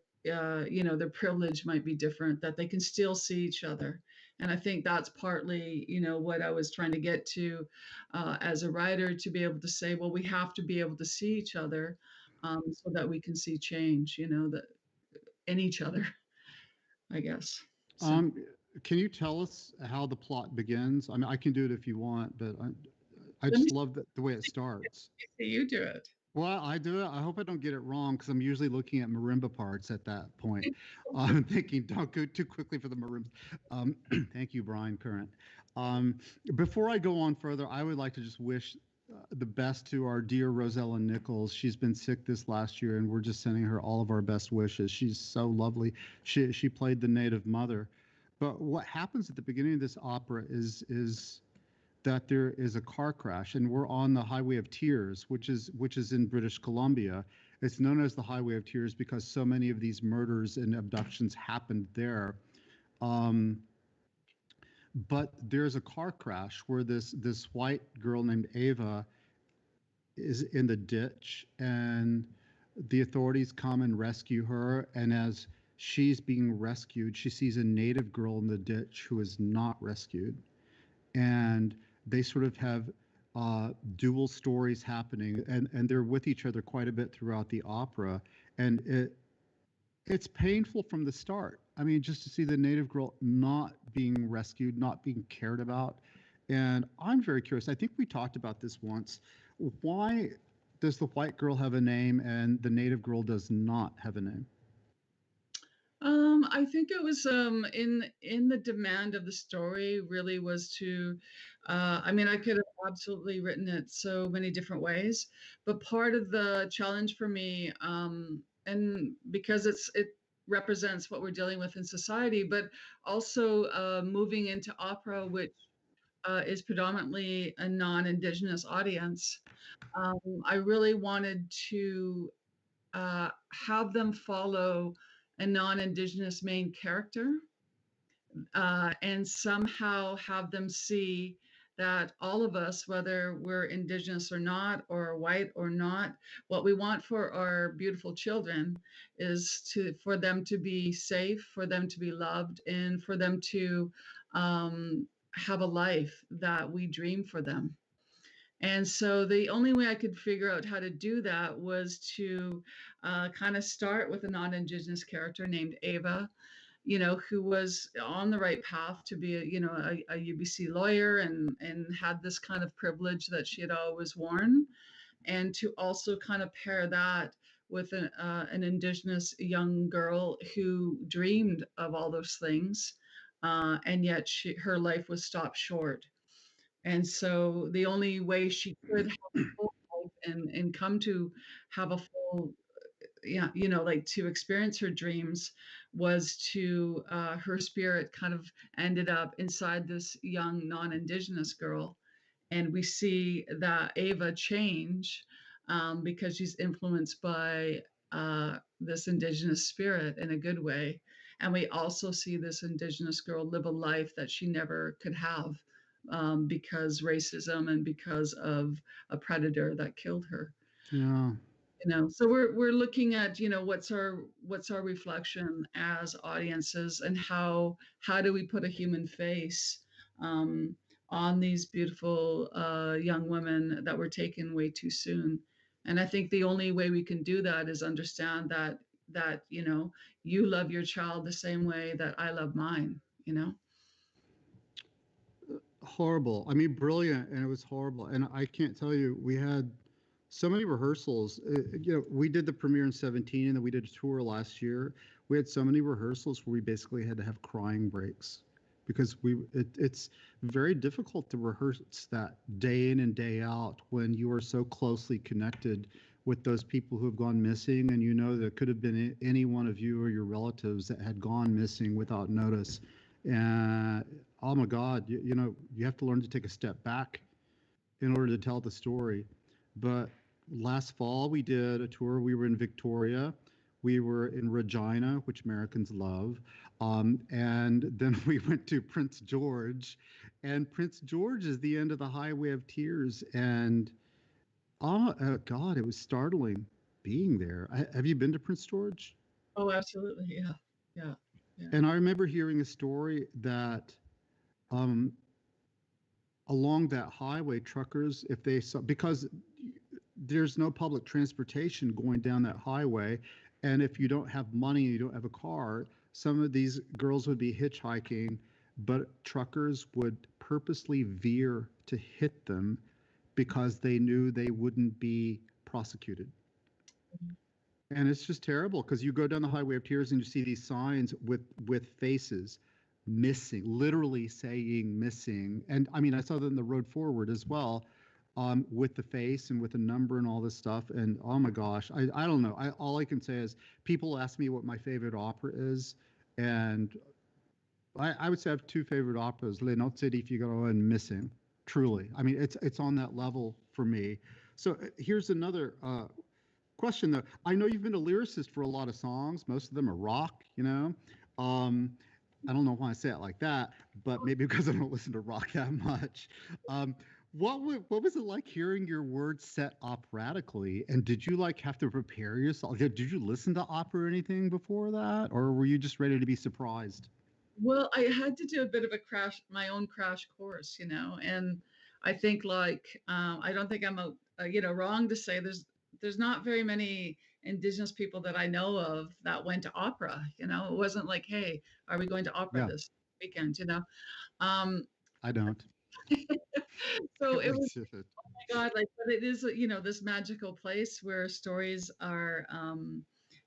privilege might be different, that they can still see each other. And I think that's partly, what I was trying to get to as a writer, to be able to say, well, we have to be able to see each other, so that we can see change, that in each other, I guess. So Um, can you tell us how the plot begins? I mean, I can do it if you want, but I let me just love the way it starts. see you do it. Well, I do it. I hope I don't get it wrong because I'm usually looking at marimba parts at that point. I'm thinking, don't go too quickly for the marimbas. Um, Thank you, Brian Current. Um, Before I go on further, I would like to just wish the best to our dear Rosella Nichols. She's been sick this last year, and we're just sending her all of our best wishes. She's so lovely. She played the native mother. But what happens at the beginning of this opera is that there is a car crash and we're on the Highway of Tears, which is in British Columbia. It's known as the Highway of Tears because so many of these murders and abductions happened there. Um, but there's a car crash where this white girl named Ava is in the ditch, and the authorities come and rescue her. And as she's being rescued, she sees a native girl in the ditch who is not rescued, and they sort of have dual stories happening, and they're with each other quite a bit throughout the opera, and it's painful from the start. I mean, just to see the native girl not being rescued, not being cared about, and I'm very curious. I think we talked about this once. Why does the white girl have a name and the native girl does not have a name? I think it was in the demand of the story really was to I mean I could have absolutely written it so many different ways, but part of the challenge for me and because it represents what we're dealing with in society, but also moving into opera, which is predominantly a non-Indigenous audience. I really wanted to have them follow a non-Indigenous main character, and somehow have them see that all of us, whether we're Indigenous or not, or white or not, what we want for our beautiful children is for them to be safe, for them to be loved, and for them to have a life that we dream for them. And so the only way I could figure out how to do that was to kind of start with a non-Indigenous character named Ava, who was on the right path to be a UBC lawyer, and had this kind of privilege that she had always worn, and to also kind of pair that with an Indigenous young girl who dreamed of all those things, and yet her life was stopped short. And so the only way she could have a full life and come to have a full, yeah, like to experience her dreams, was to her spirit kind of ended up inside this young non-Indigenous girl. And we see that Ava change because she's influenced by this Indigenous spirit in a good way. And we also see this Indigenous girl live a life that she never could have, because racism and because of a predator that killed her. Yeah. So we're looking at, what's our reflection as audiences, and how do we put a human face um, on these beautiful young women that were taken way too soon. And I think the only way we can do that is understand that you love your child the same way that I love mine. Horrible. I mean, brilliant, and it was horrible. And I can't tell you, we had so many rehearsals. We did the premiere in 17, and then we did a tour last year. We had so many rehearsals where we basically had to have crying breaks because it's very difficult to rehearse that day in and day out when you are so closely connected with those people who have gone missing, and you know that could have been any one of you or your relatives that had gone missing without notice. And oh my God, you have to learn to take a step back in order to tell the story. But last fall we did a tour. We were in Victoria, we were in Regina, which Americans love, and then we went to Prince George, and Prince George is the end of the Highway of Tears, and oh God, it was startling being there. Have you been to Prince George? Oh, absolutely. Yeah. Yeah. Yeah. And I remember hearing a story that um, along that highway, truckers, if they saw, because there's no public transportation going down that highway, and if you don't have money, you don't have a car, some of these girls would be hitchhiking, but truckers would purposely veer to hit them because they knew they wouldn't be prosecuted. And it's just terrible because you go down the highway of tears and you see these signs with faces missing, literally saying missing. And I mean, I saw that in the road forward as well, with the face and with the number and all this stuff. And oh my gosh, I don't know. All I can say is people ask me what my favorite opera is, and I would say I have two favorite operas: Les Notes di Figaro and Missing. Truly, I mean, it's on that level for me. So here's another question though. I know you've been a lyricist for a lot of songs. Most of them are rock, you know. Um, I don't know why I say it like that, but maybe because I don't listen to rock that much. Um, what was it like hearing your words set operatically? And did you like have to prepare yourself? Did you listen to opera or anything before that, or were you just ready to be surprised? Well, I had to do a bit of a my own crash course, you know, and I think like I don't think I'm you know, wrong to say there's not very many indigenous people that I know of that went to opera. You know, it wasn't like, hey, are we going to opera Yeah, this weekend? You know, um, I don't. so Can't it wait was to. my God, like, but it is you know this magical place where stories are.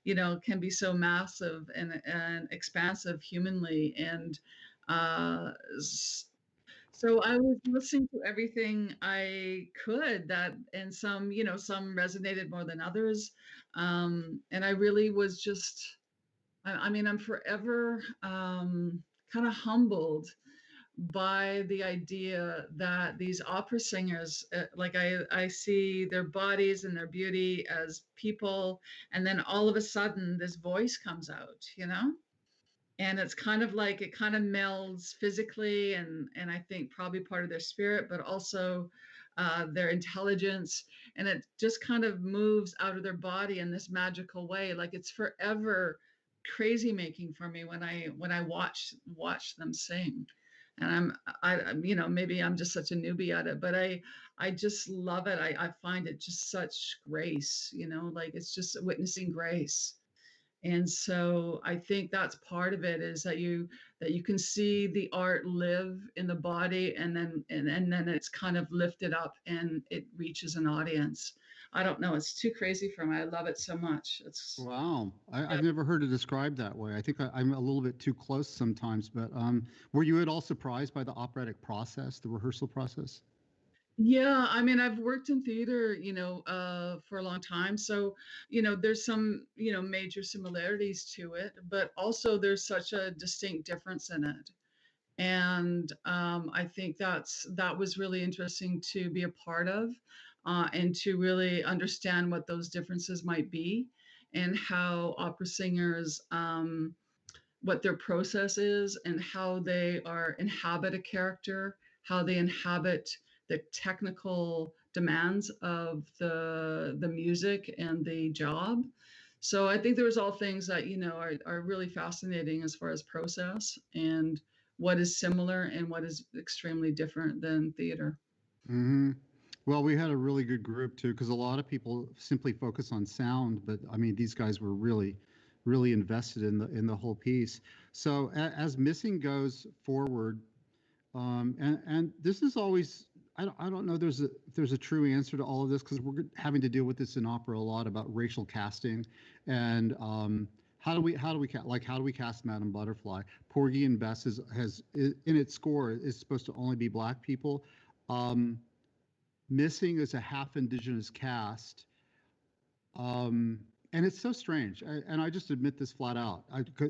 You know, can be so massive and expansive humanly, and uh, so I was listening to everything I could that, and some, you know, some resonated more than others. And I really was just, I mean, I'm forever kind of humbled by the idea that these opera singers, like I see their bodies and their beauty as people, and then all of a sudden this voice comes out, you know? And it's kind of like it kind of melds physically and I think probably part of their spirit, but also their intelligence, and it just kind of moves out of their body in this magical way. Like it's forever crazy making for me when I watch them sing. And you know, maybe I'm just such a newbie at it, but I just love it. I find it just such grace, you know, like it's just witnessing grace. And so I think that's part of it, is that you can see the art live in the body, and then it's kind of lifted up and it reaches an audience. I don't know, it's too crazy for me. I love it so much. It's Wow, yeah. I've never heard it described that way. I think I'm a little bit too close sometimes, but were you at all surprised by the operatic process, the rehearsal process? Yeah, I mean, I've worked in theater, you know, for a long time. So, you know, there's some, you know, major similarities to it, but also there's such a distinct difference in it. And I think that was really interesting to be a part of, and to really understand what those differences might be, and how opera singers, what their process is, and how they are inhabit a character, how they inhabit the technical demands of the music and the job. So I think there was all things that, you know, are really fascinating as far as process and what is similar and what is extremely different than theater. Hmm. Well, we had a really good group too, because a lot of people simply focus on sound, but I mean, these guys were really invested in the whole piece. So as missing goes forward, and this is always, I don't know if there's a true answer to all of this because we're having to deal with this in opera a lot about racial casting and how do we cast Madame Butterfly? Porgy and Bess in its score is supposed to only be black people. Um, Missing is a half indigenous cast. And it's so strange. And I just admit this flat out.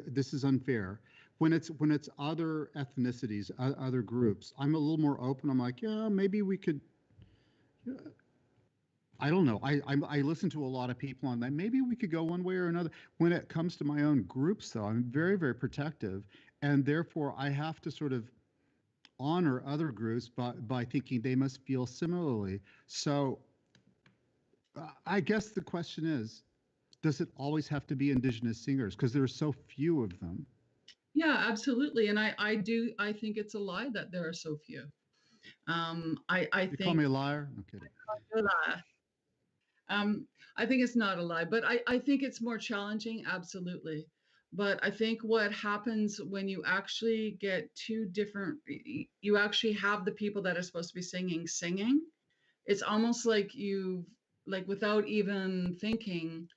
This is unfair. When it's other ethnicities, other groups, I'm a little more open. I'm like, yeah, maybe we could. Yeah, I don't know. I listen to a lot of people on that. Maybe we could go one way or another. When it comes to my own groups, though, I'm very protective, and therefore I have to sort of honor other groups by thinking they must feel similarly. So I guess the question is, does it always have to be indigenous singers? Because there are so few of them. Yeah, absolutely. And I think it's a lie that there are so few. I You call think me a liar? I'm kidding. Um, I think it's not a lie, but I think it's more challenging, absolutely. But I think what happens when you actually get two different, you actually have the people that are supposed to be singing, it's almost like like without even thinking,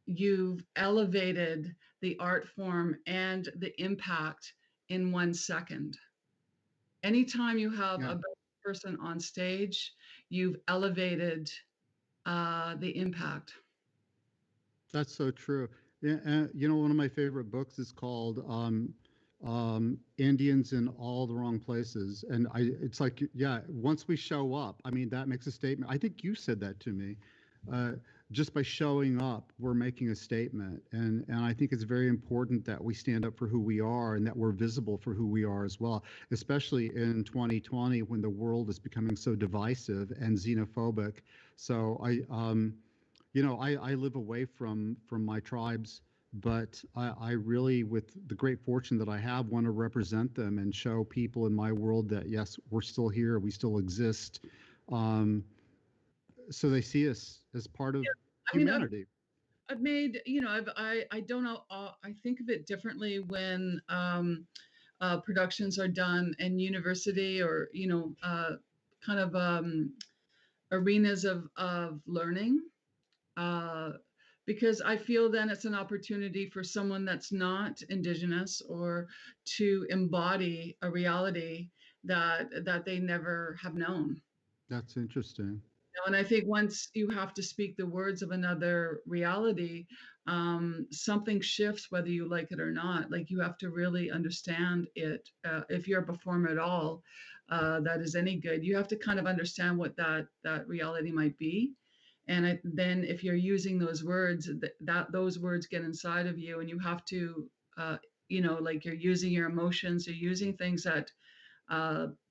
you've elevated the art form and the impact in 1 second. Anytime you have Yeah, a person on stage, you've elevated the impact. that's so true. Yeah, you know, one of my favorite books is called Indians in All the Wrong Places. And it's like, yeah, once we show up, I mean, that makes a statement. I think you said that to me. Uh, just by showing up, we're making a statement. And I think it's very important that we stand up for who we are and that we're visible for who we are as well, especially in 2020 when the world is becoming so divisive and xenophobic. So I live away from my tribes, but I really, with the great fortune that I have, want to represent them and show people in my world that yes, we're still here, we still exist, um, so they see us as part of I mean, humanity. I've made, I don't know, I think of it differently when productions are done in university or, kind of arenas of learning. Uh, because I feel then it's an opportunity for someone that's not indigenous or to embody a reality that they never have known. That's interesting. And I think once you have to speak the words of another reality, something shifts whether you like it or not. Like you have to really understand it. If you're a performer at all, that is any good, you have to kind of understand what that reality might be. And then if you're using those words, that those words get inside of you, and you have to, like you're using your emotions, you're using things that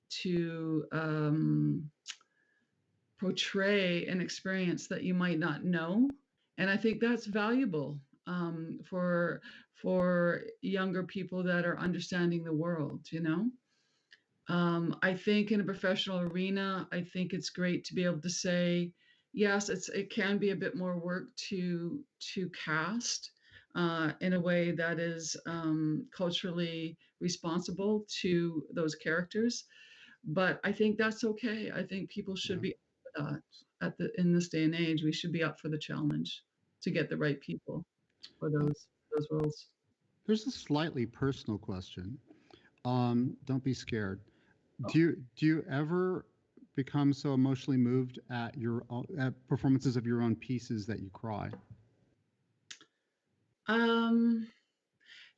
to portray an experience that you might not know, and I think that's valuable for younger people that are understanding the world. I think in a professional arena, I think it's great to be able to say, yes, it can be a bit more work to cast in a way that is culturally responsible to those characters, but I think that's okay. I think people should Yeah. be up for that in this day and age. We should be up for the challenge to get the right people for Uh, those roles. Here's a slightly personal question. Don't be scared. Oh. Do you ever become so emotionally moved at at performances of your own pieces that you cry? Um,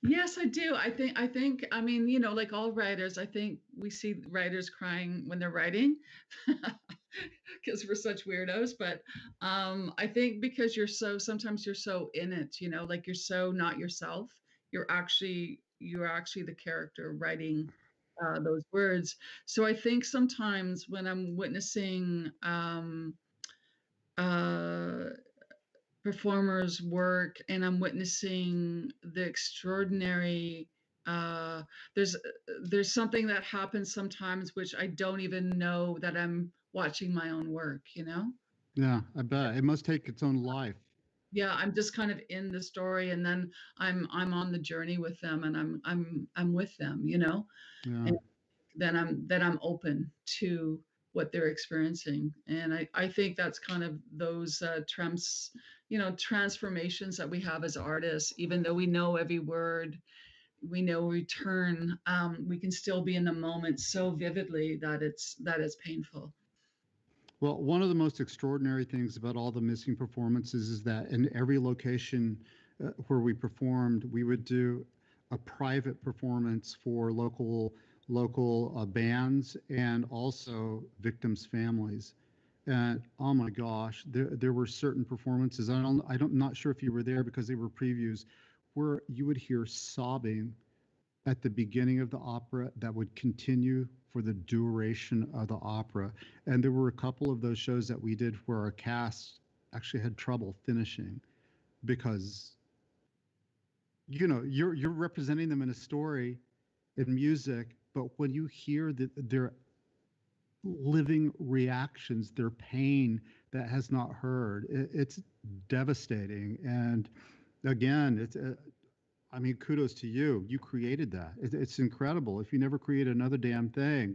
yes, I do. I mean, like all writers, I think we see writers crying when they're writing because we're such weirdos. But I think because sometimes you're so in it, like you're so not yourself. You're actually the character writing those words. So I think sometimes when I'm witnessing uh, performers work and I'm witnessing the extraordinary, uh, there's there's something that happens sometimes which I don't even know that I'm watching my own work. Yeah, I bet it must take its own life. Yeah, I'm just kind of in the story, and then I'm on the journey with them, and I'm with them. Yeah. And then I'm open to what they're experiencing, and I think that's kind of those transformations that we have as artists. Even though we know every word, we know we turn, we can still be in the moment so vividly that it's painful. Well, one of the most extraordinary things about all the missing performances is that in every location where we performed, we would do a private performance for local bands and also victims' families. And oh my gosh, there were certain performances. Not sure if you were there because they were previews, where you would hear sobbing at the beginning of the opera that would continue for the duration of the opera. And there were a couple of those shows that we did where our cast actually had trouble finishing because you're representing them in a story in music, but when you hear their living reactions, their pain that has not heard, it's devastating. And again, I mean, kudos to you. You created that. It's incredible. If you never create another damn thing,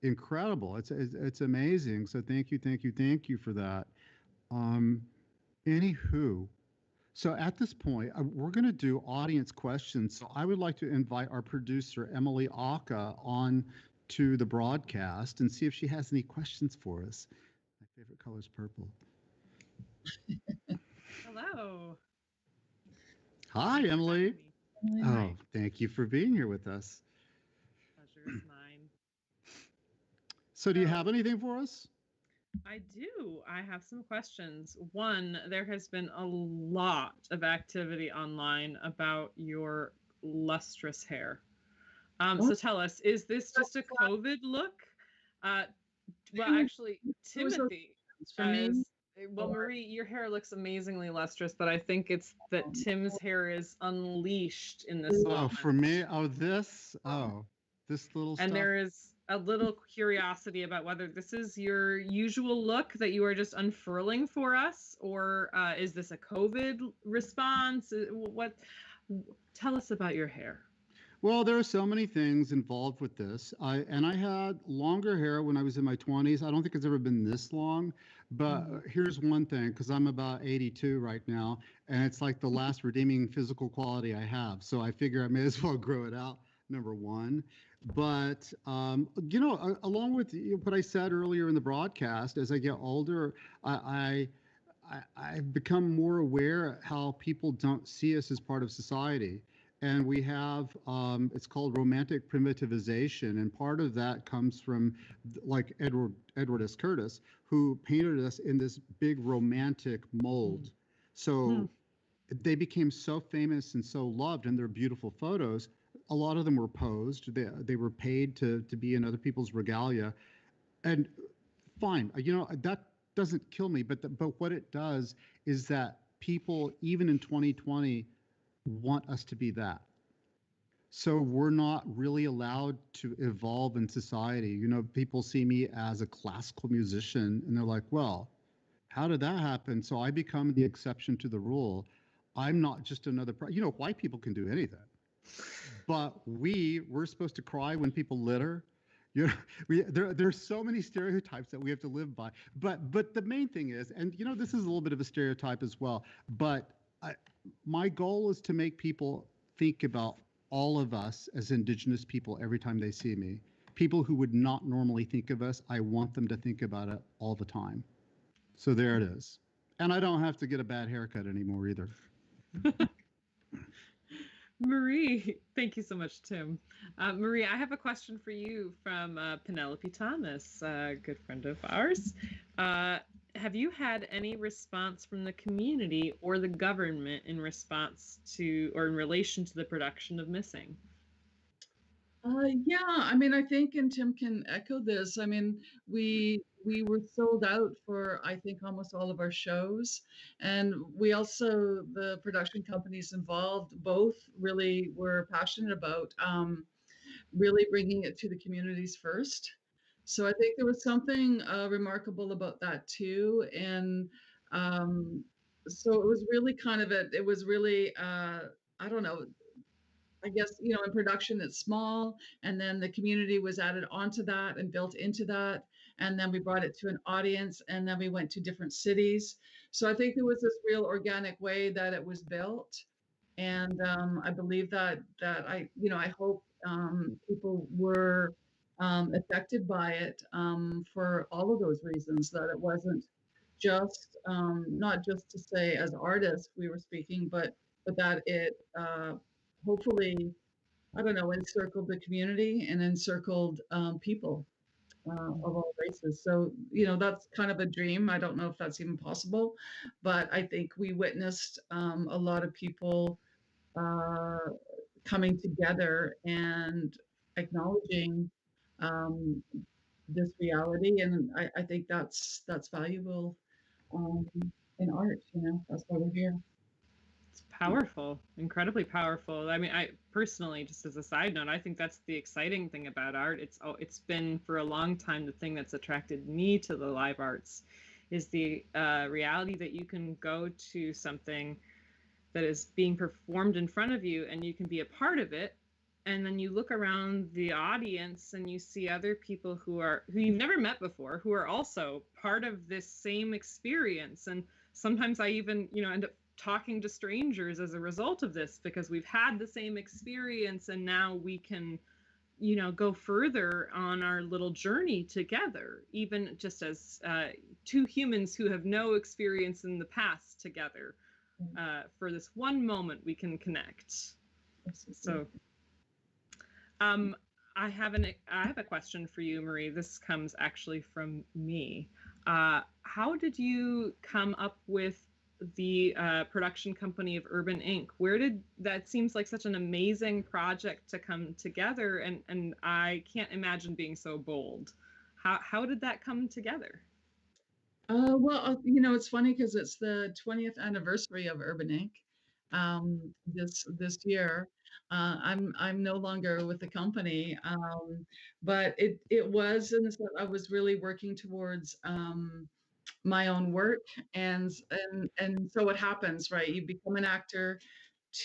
incredible. It's amazing. So thank you for that. Um, Anywho, so at this point, we're going to do audience questions. So I would like to invite our producer, Emily Aka, on to the broadcast and see if she has any questions for us. My favorite color is purple. Hello. Hi, Thanks for Emily. having me. Oh, Hi. thank you for being here with us. Pleasure is mine. So do you So have anything for us? I do. I have some questions. One, there has been a lot of activity online about your lustrous hair. So tell us, is this just a COVID look? Uh, well, actually, Those are Timothy for me. well, Marie, your hair looks amazingly lustrous, but I think it's that Tim's hair is unleashed in this Oh, moment. for me, this little And stuff. there is a little curiosity about whether this is your usual look that you are just unfurling for us, or is this a COVID response? What? Tell us about your hair. Well, there are so many things involved with this. I had longer hair when I was in my 20s. I don't think it's ever been this long, but here's one thing, because I'm about 82 right now, and it's like the last redeeming physical quality I have. So I figure I may as well grow it out, number one. But along with what I said earlier in the broadcast, as I get older, I've become more aware how people don't see us as part of society. And we have, it's called romantic primitivization. And part of that comes from like Edward S. Curtis, who painted us in this big romantic mold. So they became so famous and so loved, and they're beautiful photos. A lot of them were posed. They were paid to be in other people's regalia. And fine, that doesn't kill me, but what it does is that people, even in 2020, want us to be that. So we're not really allowed to evolve in society. People see me as a classical musician and they're like, well, how did that happen? So I become the exception to the rule. I'm not just another, white people can do anything. But we're supposed to cry when people litter. There's so many stereotypes that we have to live by. But the main thing is, and this is a little bit of a stereotype as well, but my goal is to make people think about all of us as indigenous people every time they see me. People who would not normally think of us, I want them to think about it all the time. So there it is. And I don't have to get a bad haircut anymore either. Marie, thank you so much, Tim. Marie, I have a question for you from Penelope Thomas, a good friend of ours. Have you had any response from the community or the government in response to or in relation to the production of Missing? Yeah, I mean, I think, and Tim can echo this. I mean, we were sold out for, I think, almost all of our shows, and we also, the production companies involved, both really were passionate about really bringing it to the communities first. So I think there was something remarkable about that too, and um, so it was really kind of it was really I don't know, I guess, in production it's small, and then the community was added onto that and built into that. And then we brought it to an audience, and then we went to different cities. So I think there was this real organic way that it was built. And I believe that I hope people were affected by it for all of those reasons, that it wasn't just not just to say as artists we were speaking, but that it hopefully, I don't know, encircled the community and encircled people of all races. So, that's kind of a dream. I don't know if that's even possible, but I think we witnessed a lot of people uh, coming together and acknowledging um, this reality. And I think that's valuable um, in art. That's why we're here. It's powerful, incredibly powerful. I mean, I personally, just as a side note, I think that's the exciting thing about art. It's been for a long time the thing that's attracted me to the live arts is the reality that you can go to something that is being performed in front of you and you can be a part of it and then you look around the audience and you see other people who you've never met before, who are also part of this same experience. And sometimes I even, end up talking to strangers as a result of this, because we've had the same experience and now we can, go further on our little journey together, even just as two humans who have no experience in the past together. For this one moment, we can connect. So, I have a question for you, Marie. This comes actually from me. How did you come up with the production company of Urban Inc? That seems like such an amazing project to come together, and I can't imagine being so bold. How did that come together? Well, it's funny because it's the 20th anniversary of Urban Inc. This year. I'm no longer with the company, but it was in the sense I was really working towards my own work, and so what happens, right? You become an actor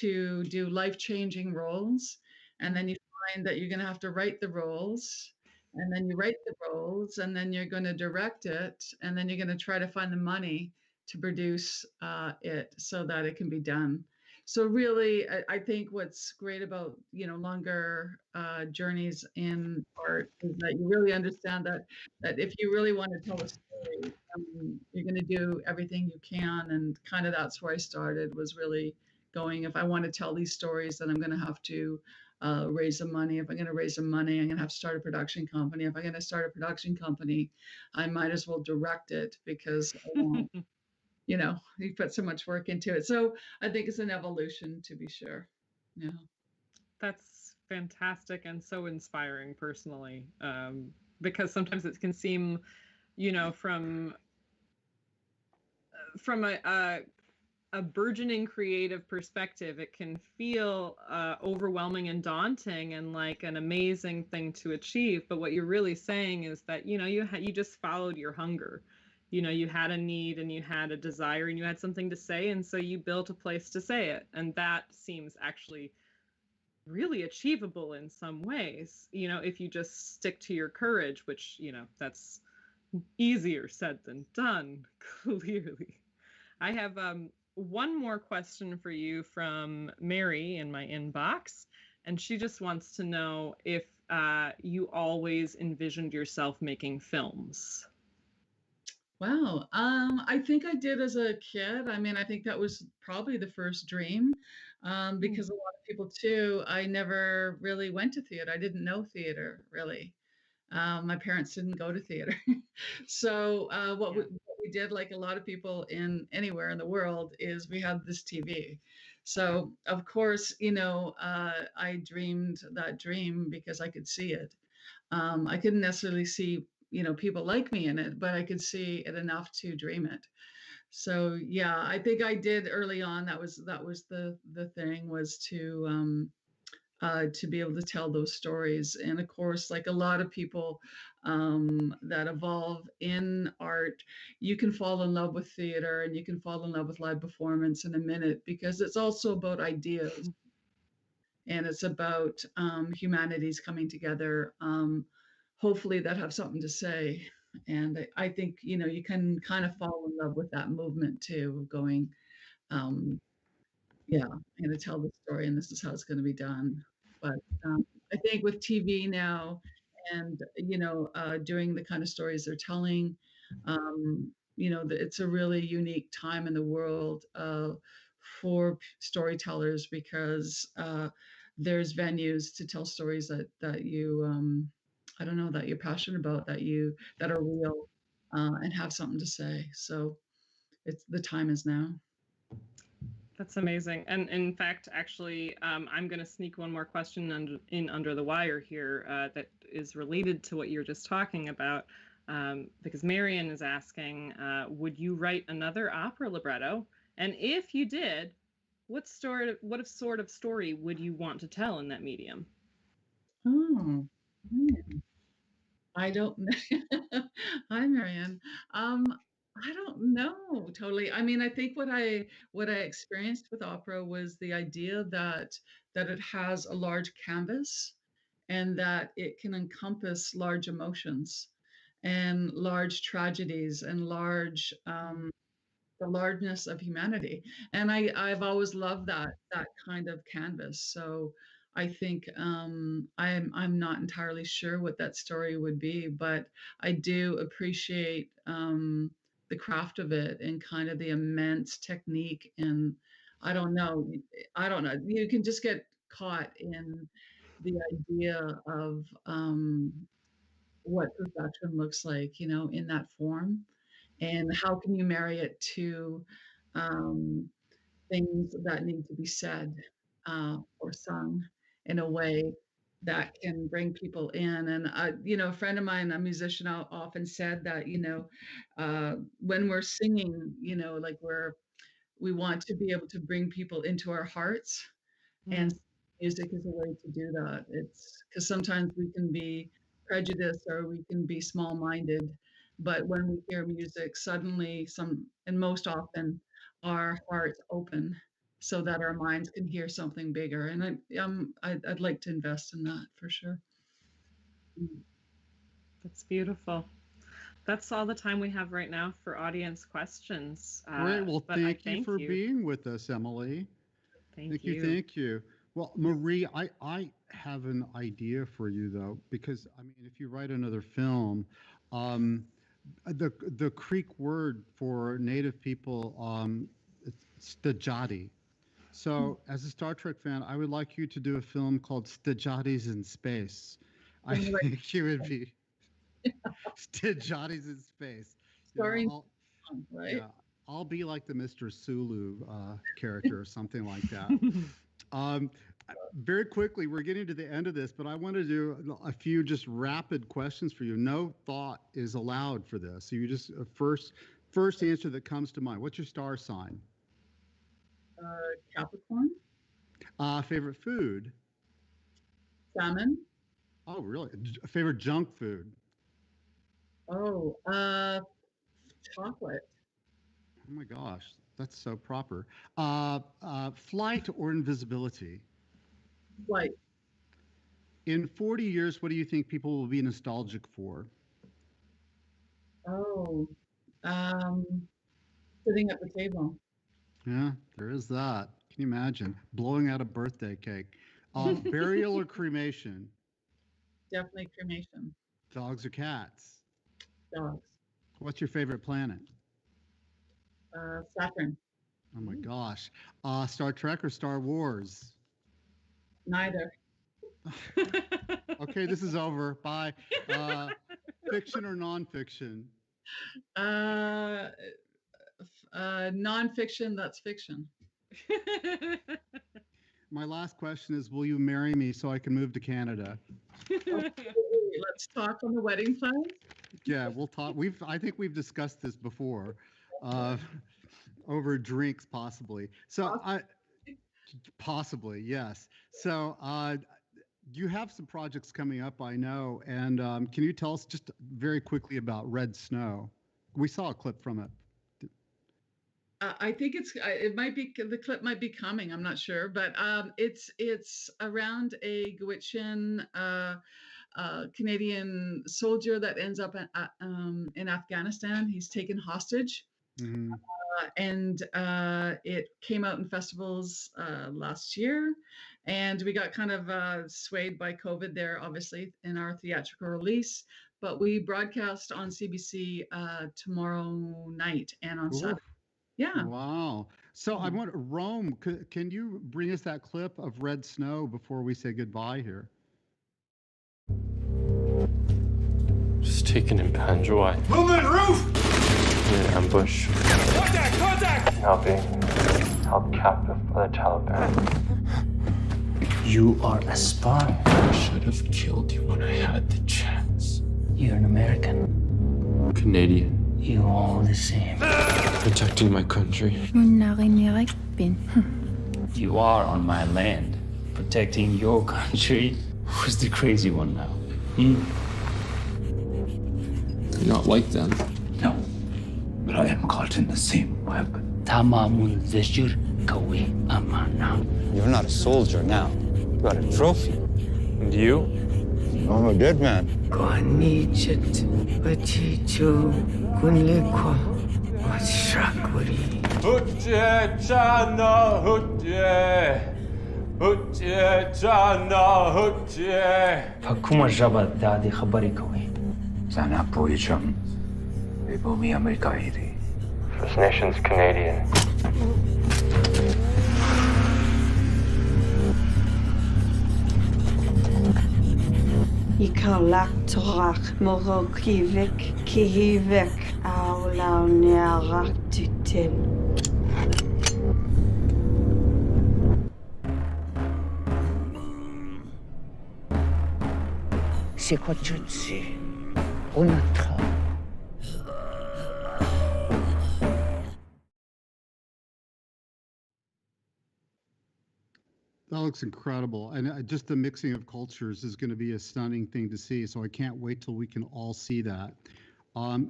to do life-changing roles, and then you find that you're going to have to write the roles, and then you write the roles, and then you're going to direct it, and then you're going to try to find the money to produce it so that it can be done. So really, I think what's great about longer journeys in art is that you really understand that if you really want to tell a story, you're going to do everything you can, and kind of that's where I started, was really going, if I want to tell these stories, then I'm going to have to raise the money. If I'm going to raise the money, I'm going to have to start a production company. If I'm going to start a production company, I might as well direct it, because you put so much work into it. So I think it's an evolution, to be sure. Yeah. That's fantastic and so inspiring personally, because sometimes it can seem, from a burgeoning creative perspective, it can feel overwhelming and daunting and like an amazing thing to achieve. But what you're really saying is that, you just followed your hunger. You had a need and you had a desire and you had something to say. And so you built a place to say it. And that seems actually really achievable in some ways, if you just stick to your courage, which, that's easier said than done, clearly. I have one more question for you from Mary in my inbox, and she just wants to know if you always envisioned yourself making films. Wow. I think I did as a kid. I mean, I think that was probably the first dream, because a lot of people too, I never really went to theater. I didn't know theater, really. My parents didn't go to theater. So what we did, like a lot of people in anywhere in the world, is we had this TV. So of course, I dreamed that dream because I could see it. I couldn't necessarily see, people like me in it, but I could see it enough to dream it. So yeah, I think I did early on. That was the thing, was to be able to tell those stories. And of course, like a lot of people that evolve in art, you can fall in love with theater and you can fall in love with live performance in a minute, because it's also about ideas, and it's about humanities coming together, hopefully that have something to say. And I think, you can kind of fall in love with that movement too, going, yeah, I'm going to tell the story and this is how it's going to be done. But I think with TV now, and, doing the kind of stories they're telling, it's a really unique time in the world for storytellers, because there's venues to tell stories that you, I don't know, that you're passionate about, that are real, and have something to say. So the time is now. That's amazing. And in fact, actually, I'm going to sneak one more question under the wire here that is related to what you're just talking about, because Marion is asking, would you write another opera libretto? And if you did, what sort of story would you want to tell in that medium? Oh, I don't know. Hi, Marianne. I don't know totally. I mean, I think what I experienced with opera was the idea that it has a large canvas and that it can encompass large emotions and large tragedies and large the largeness of humanity. And I've always loved that kind of canvas. So I think I'm not entirely sure what that story would be, but I do appreciate the craft of it and kind of the immense technique. And I don't know, I don't know. You can just get caught in the idea of what perfection looks like, in that form, and how can you marry it to um, things that need to be said or sung in a way that can bring people in. And a friend of mine, a musician, often said that when we're singing, like we want to be able to bring people into our hearts, and Mm. music is a way to do that. It's because sometimes we can be prejudiced or we can be small-minded, but when we hear music, suddenly and most often, our hearts open so that our minds can hear something bigger. And I'd like to invest in that for sure. Mm. That's beautiful. That's all the time we have right now for audience questions. Great. Well, But I thank you thank for you. being with us, Emily. Thank you. you. Thank you. Well, Marie, I have an idea for you though, because I mean, if you write another film, um, the Creek word for Native people, it's Stajati. So, as a Star Trek fan, I would like you to do a film called Stajatis in Space. I Anyway, think you would be Stajatis in Space. You know, starring, I'll, right? yeah, I'll be like the Mr. Sulu character or something like that. Um, very quickly, we're getting to the end of this, but I want to do a few just rapid questions for you. No thought is allowed for this. So you just first answer that comes to mind. What's your star sign? Capricorn, Favorite food? salmon. Oh, really? Favorite junk food? Oh, chocolate, Oh my gosh, that's so proper. Flight or invisibility? flight. In 40 years, what do you think people will be nostalgic for? Oh, um, sitting at the table. Yeah, there is that. Can you imagine blowing out a birthday cake? Burial or cremation? Definitely cremation. Dogs or cats? Dogs. What's your favorite planet? Saturn. Oh my gosh. Star Trek or Star Wars? Neither. Okay, this is over. Bye. Fiction or nonfiction? Uh, nonfiction. That's fiction. My last question is, will you marry me so I can move to Canada? Let's talk on the wedding plans. Yeah, we'll talk. I think we've discussed this before, uh, over drinks possibly. So possibly, yes. So you have some projects coming up, I know. And can you tell us just very quickly about Red Snow? We saw a clip from it. I think it might be, the clip might be coming. I'm not sure, but it's around a Gwich'in Canadian soldier that ends up in Afghanistan. He's taken hostage. Mhm. And it came out in festivals last year, and we got kind of swayed by COVID there, obviously, in our theatrical release. But we broadcast on CBC tomorrow night and on Saturday. Oof. Yeah. Wow. So I Mhm. want Rome. Can you bring us that clip of Red Snow before we say goodbye here? Just taken in Panjwai. Movement, roof! In an ambush. Contact! Contact! Now being held captive by the Taliban. You are a spy. I should have killed you when I had the chance. You're an American. Canadian. You all the same. Protecting my country. You are on my land. Protecting your country. Who's the crazy one now? You're not like them. No. but I am caught in the same web. Tamamun zeshur kawi amana. You're not a soldier now. You got a trophy. And you? I'm a dead man. Konnichet bachicho kunlekwa wachakuri. Hutje chana hutje. Hutje chana hutje. Fakuma jaba dadi khabari kawi. Zana poicham. Bibumi Amerika iri. First Nations Canadian. Ikalak torach moro kihivek aula nearak tutel. C'est quoi tu sais? On a That looks incredible. And just the mixing of cultures is going to be a stunning thing to see. So I can't wait till we can all see that.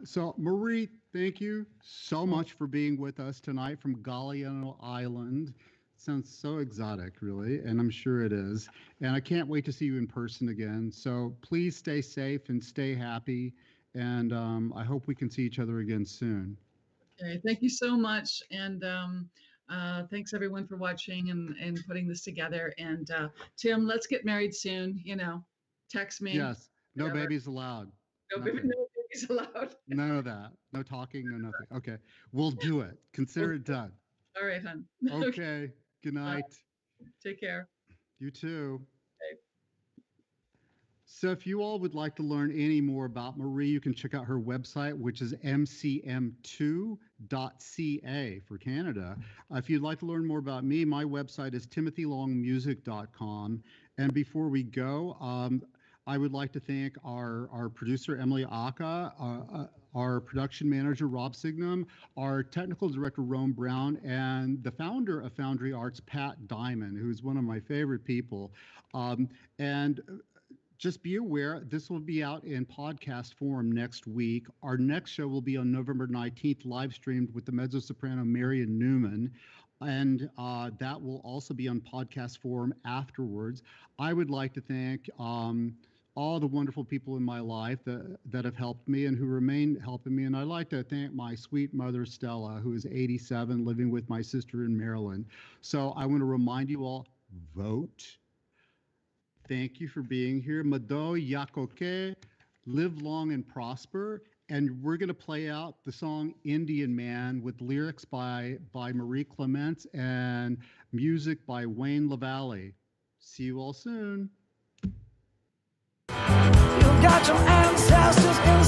So Marie, thank you so much for being with us tonight from Galiano Island. Sounds so exotic, really, and I'm sure it is. And I can't wait to see you in person again. So please stay safe and stay happy. And I hope we can see each other again soon. Okay, thank you so much. And thanks everyone for watching and putting this together. And Tim, let's get married soon. You know, text me. Yes, no whatever. babies allowed. No Nothing. babies allowed. None of that. No talking, no nothing. Okay, we'll do it. Consider it done. All right, hon. Okay, good night. Take care. You too. Okay. So if you all would like to learn any more about Marie, you can check out her website, which is mcm2.ca for Canada. If you'd like to learn more about me, my website is timothylongmusic.com. And before we go, I would like to thank our producer, Emily Aka, our production manager, Rob Signum, our technical director, Rome Brown, and the founder of Foundry Arts, Pat Diamond, who's one of my favorite people. And just be aware, this will be out in podcast form next week. Our next show will be on November 19th, live streamed with the mezzo-soprano Marion Newman. And that will also be on podcast form afterwards. I would like to thank all the wonderful people in my life that have helped me and who remain helping me. And I'd like to thank my sweet mother, Stella, who is 87, living with my sister in Maryland. So I want to remind you all, vote. Thank you for being here. Mado Yakoke, live long and prosper. And we're going to play out the song Indian Man with lyrics by Marie Clements and music by Wayne LaValle. See you all soon. You got your ancestors in